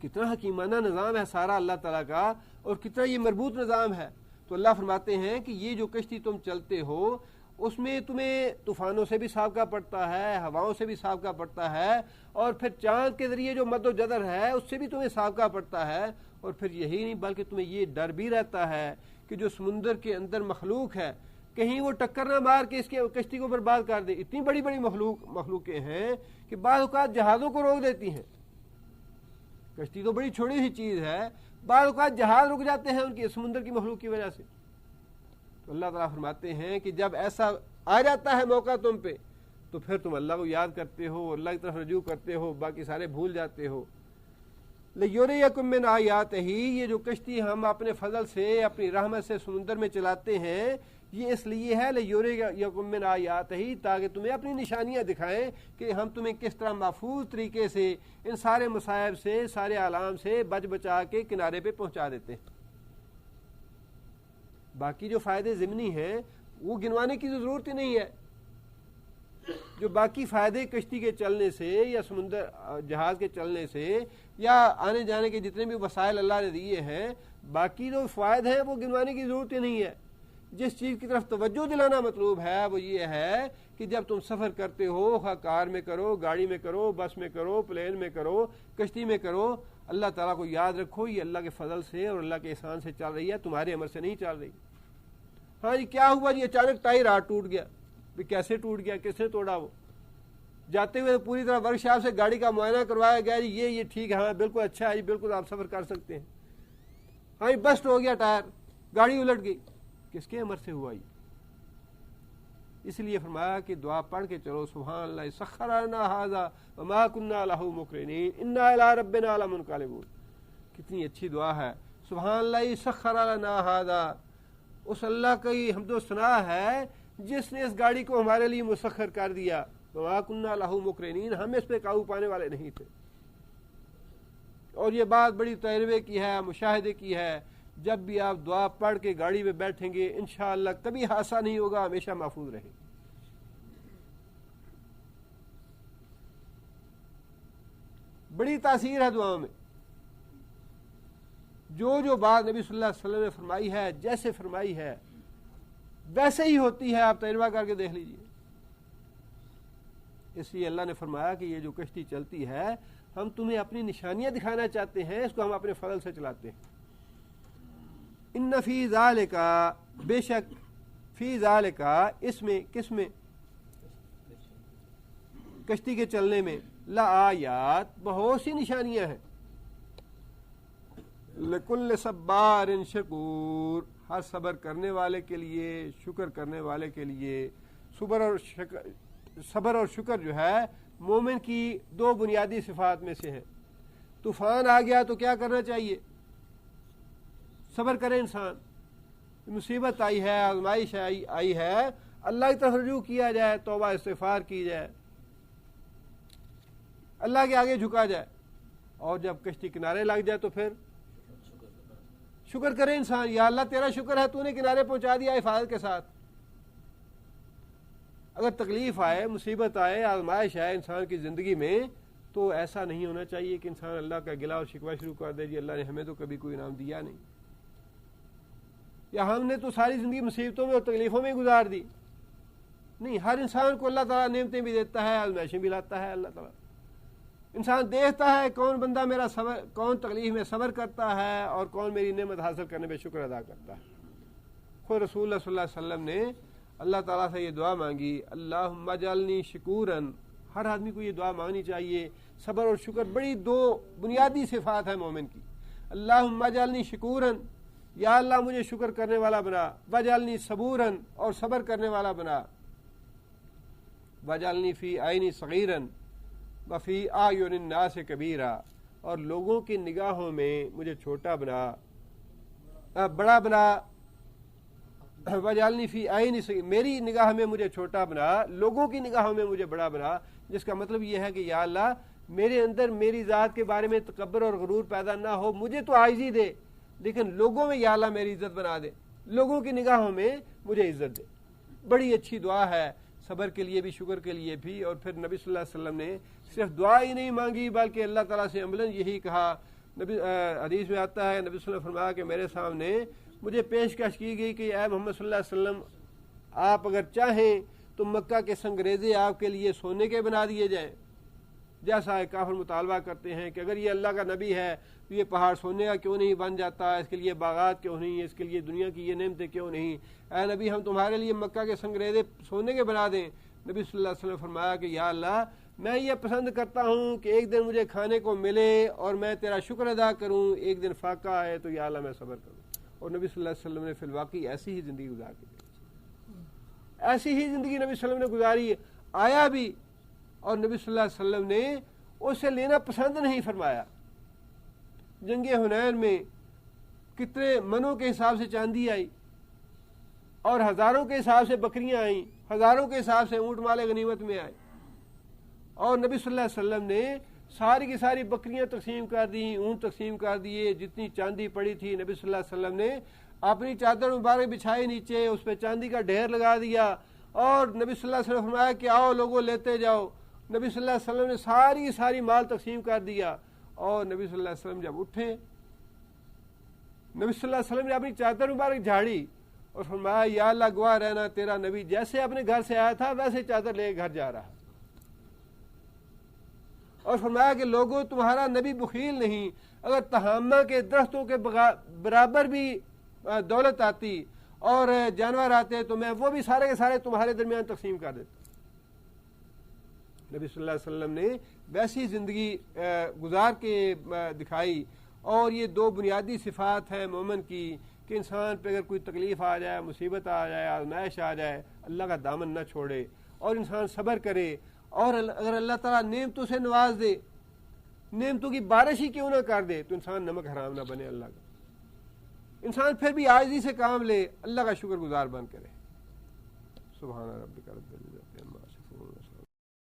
کتنا حکیمانہ نظام ہے سارا اللہ تعالیٰ کا، اور کتنا یہ مربوط نظام ہے۔ تو اللہ فرماتے ہیں کہ یہ جو کشتی تم چلتے ہو اس میں تمہیں طوفانوں سے بھی سابقہ پڑتا ہے، ہواؤں سے بھی سابقہ پڑتا ہے، اور پھر چاند کے ذریعے جو مد و جزر ہے اس سے بھی تمہیں سابقہ پڑتا ہے۔ اور پھر یہی نہیں بلکہ تمہیں یہ ڈر بھی رہتا ہے کہ جو سمندر کے اندر مخلوق ہے کہیں وہ ٹکر نہ مار کے اس کے کشتی کو برباد کر دے۔ اتنی بڑی بڑی مخلوقیں ہیں کہ بعض اوقات جہازوں کو روک دیتی ہیں۔ کشتی تو بڑی چھوٹی سی چیز ہے، بعض اوقات جہاز رک جاتے ہیں ان کی سمندر کی مخلوق کی وجہ سے۔ تو اللہ تعالیٰ فرماتے ہیں کہ جب ایسا آ جاتا ہے موقع تم پہ تو پھر تم اللہ کو یاد کرتے ہو، اللہ کی طرف رجوع کرتے ہو، باقی سارے بھول جاتے ہو۔ لِیُرِیَکُم مِّن آیاتِہ، یہ جو کشتی ہم اپنے فضل سے اپنی رحمت سے سمندر میں چلاتے ہیں یہ اس لیے ہے لیُرِیَکُم مِّنْ آیاتِہ، تاکہ تمہیں اپنی نشانیاں دکھائیں کہ ہم تمہیں کس طرح محفوظ طریقے سے ان سارے مصائب سے، سارے آلام سے بچ بچا کے کنارے پہ پہنچا دیتے ہیں۔ باقی جو فائدے ضمنی ہیں وہ گنوانے کی ضرورت ہی نہیں ہے۔ جو باقی فائدے کشتی کے چلنے سے یا سمندر جہاز کے چلنے سے یا آنے جانے کے جتنے بھی وسائل اللہ نے دیے ہیں، باقی جو فوائد ہیں وہ گنوانے کی ضرورت ہی نہیں ہے۔ جس چیز کی طرف توجہ دلانا مطلوب ہے وہ یہ ہے کہ جب تم سفر کرتے ہو، خواہ کار میں کرو، گاڑی میں کرو، بس میں کرو، پلین میں کرو، کشتی میں کرو، اللہ تعالیٰ کو یاد رکھو یہ اللہ کے فضل سے اور اللہ کے احسان سے چل رہی ہے، تمہارے عمل سے نہیں چل رہی۔ ہاں جی کیا ہوا جی، اچانک ٹائر ٹوٹ گیا، کیسے ٹوٹ گیا، کس نے توڑا؟ وہ جاتے ہوئے پوری طرح ورک شاپ سے گاڑی کا معائنہ کروایا گیا جی، یہ ٹھیک ہے، ہاں بالکل اچھا ہے جی، بالکل آپ سفر کر سکتے ہیں۔ ہاں جی بسٹ ہو گیا ٹائر، گاڑی الٹ گئی، کس کے امر سے ہوا؟ اس لیے فرمایا کہ دعا پڑھ کے چلو، سبحان اللہ سخر لنا ھذا وما كنا له مقرنین انا الی ربنا لمنقلبون۔ کتنی اچھی دعا ہے، سبحان اللہ سخر لنا ھذا، اس اللہ کی حمد و ثنا ہے جس نے اس گاڑی کو ہمارے لیے مسخر کر دیا، وما كنا له مقرنین، ہم اس پہ قابو پانے والے نہیں تھے۔ اور یہ بات بڑی تجربے کی ہے، مشاہدے کی ہے، جب بھی آپ دعا پڑھ کے گاڑی میں بیٹھیں گے انشاءاللہ کبھی حادثہ نہیں ہوگا، ہمیشہ محفوظ رہیں۔ بڑی تاثیر ہے دعاؤں میں۔ جو بات نبی صلی اللہ علیہ وسلم نے فرمائی ہے، جیسے فرمائی ہے ویسے ہی ہوتی ہے، آپ تجربہ کر کے دیکھ لیجئے۔ اس لیے اللہ نے فرمایا کہ یہ جو کشتی چلتی ہے ہم تمہیں اپنی نشانیاں دکھانا چاہتے ہیں، اس کو ہم اپنے فضل سے چلاتے ہیں۔ ان فی ذالک، بے شک فی ذالک، اس میں، کس میں؟ کشتی کے چلنے میں، لآیات، بہت سی نشانیاں ہیں، لکل صبار شکور، ہر صبر کرنے والے کے لیے، شکر کرنے والے کے لیے۔ صبر اور شکر جو ہے مومن کی دو بنیادی صفات میں سے ہے۔ طوفان آ گیا تو کیا کرنا چاہیے؟ صبر کرے انسان، مصیبت آئی ہے، آزمائش آئی ہے، اللہ کی طرف رجوع کیا جائے، توبہ استغفار کی جائے، اللہ کے آگے جھکا جائے، اور جب کشتی کنارے لگ جائے تو پھر شکر کرے انسان، یا اللہ تیرا شکر ہے تو نے کنارے پہنچا دیا حفاظت کے ساتھ۔ اگر تکلیف آئے، مصیبت آئے، آزمائش آئے انسان کی زندگی میں، تو ایسا نہیں ہونا چاہیے کہ انسان اللہ کا گلہ اور شکوہ شروع کر دے، جی اللہ نے ہمیں تو کبھی کوئی انعام دیا نہیں، یا ہم نے تو ساری زندگی مصیبتوں میں اور تکلیفوں میں گزار دی۔ نہیں، ہر انسان کو اللہ تعالیٰ نعمتیں بھی دیتا ہے، آزمائشیں بھی لاتا ہے اللہ تعالیٰ۔ انسان دیکھتا ہے کون بندہ میرا صبر، کون تکلیف میں صبر کرتا ہے اور کون میری نعمت حاصل کرنے پہ شکر ادا کرتا ہے۔ خود رسول اللہ صلی اللہ علیہ وسلم نے اللہ تعالیٰ سے یہ دعا مانگی، اللہم اجعلنی شکوراً۔ ہر آدمی کو یہ دعا مانگنی چاہیے۔ صبر اور شکر بڑی دو بنیادی صفات ہیں مومن کی۔ اللہم اجعلنی شکوراً، یا اللہ مجھے شکر کرنے والا بنا، واجعلنی صبوراً، اور صبر کرنے والا بنا، واجعلنی فی عینی صغیراً وفی اعین الناس کبیرا، اور لوگوں کی نگاہوں میں مجھے چھوٹا بنا، بڑا بنا، واجعلنی فی عینی صغیراً، میری نگاہ میں مجھے چھوٹا بنا، لوگوں کی نگاہوں میں مجھے بڑا بنا، جس کا مطلب یہ ہے کہ یا اللہ میرے اندر میری ذات کے بارے میں تکبر اور غرور پیدا نہ ہو، مجھے تو عاجزی دے، لیکن لوگوں میں یا اللہ میری عزت بنا دے، لوگوں کی نگاہوں میں مجھے عزت دے۔ بڑی اچھی دعا ہے، صبر کے لیے بھی، شکر کے لیے بھی۔ اور پھر نبی صلی اللہ علیہ وسلم نے صرف دعا ہی نہیں مانگی بلکہ اللہ تعالیٰ سے عملاً یہی کہا۔ نبی حدیث میں آتا ہے، نبی صلی اللہ علیہ وسلم نے فرمایا کہ میرے سامنے مجھے پیشکش کی گئی کہ اے محمد صلی اللہ علیہ وسلم، آپ اگر چاہیں تو مکہ کے سنگریزے آپ کے لیے سونے کے بنا دیے جائیں، جیسا کافر مطالبہ کرتے ہیں کہ اگر یہ اللہ کا نبی ہے تو یہ پہاڑ سونے کا کیوں نہیں بن جاتا، اس کے لیے باغات کیوں نہیں، اس کے لیے دنیا کی یہ نعمتیں کیوں نہیں، اے نبی ہم تمہارے لیے مکہ کے سنگریزے سونے کے بنا دیں۔ نبی صلی اللہ علیہ وسلم نے فرمایا کہ یا اللہ میں یہ پسند کرتا ہوں کہ ایک دن مجھے کھانے کو ملے اور میں تیرا شکر ادا کروں، ایک دن فاقہ آئے تو یا اللہ میں صبر کروں۔ اور نبی صلی اللہ علیہ وسلم نے فی الواقع ایسی ہی زندگی گزار کے ایسی ہی زندگی نبی صلی اللہ علیہ وسلم نے گزاری، آیا بھی، اور نبی صلی اللہ علیہ وسلم نے اسے لینا پسند نہیں فرمایا۔ جنگ حنین میں کتنے منوں کے حساب سے چاندی آئی، اور ہزاروں کے حساب سے بکریاں آئیں، ہزاروں کے حساب سے اونٹ مال غنیمت میں آئے، اور نبی صلی اللہ علیہ وسلم نے ساری کی ساری بکریاں تقسیم کر دی، اونٹ تقسیم کر دیے، جتنی چاندی پڑی تھی نبی صلی اللہ علیہ وسلم نے اپنی چادر مبارک بچھائی نیچے، اس پہ چاندی کا ڈھیر لگا دیا، اور نبی صلی اللہ علیہ وسلم فرمایا کہ آؤ لوگوں لیتے جاؤ۔ نبی صلی اللہ علیہ وسلم نے ساری کی ساری مال تقسیم کر دیا، اور نبی صلی اللہ علیہ وسلم جب اٹھے، نبی صلی اللہ علیہ وسلم نے اپنی چادر مبارک جھاڑی اور فرمایا یا اللہ گواہ رہنا، تیرا نبی جیسے اپنے گھر سے آیا تھا ویسے چادر لے کے گھر جا رہا، اور فرمایا کہ لوگوں تمہارا نبی بخیل نہیں، اگر تہامہ کے درختوں کے برابر بھی دولت آتی اور جانور آتے تو میں وہ بھی سارے کے سارے تمہارے درمیان تقسیم کر دیتا۔ نبی صلی اللہ علیہ وسلم نے ویسی زندگی گزار کے دکھائی، اور یہ دو بنیادی صفات ہیں مومن کی کہ انسان پہ اگر کوئی تکلیف آ جائے، مصیبت آ جائے، آزمائش آ جائے، اللہ کا دامن نہ چھوڑے اور انسان صبر کرے، اور اگر اللہ تعالیٰ نعمتوں سے نواز دے، نعمتوں کی بارش ہی کیوں نہ کر دے، تو انسان نمک حرام نہ بنے اللہ کا، انسان پھر بھی عاجزی سے کام لے، اللہ کا شکر گزار بن کرے۔ سبحان ربک رب العزت عما یصفون۔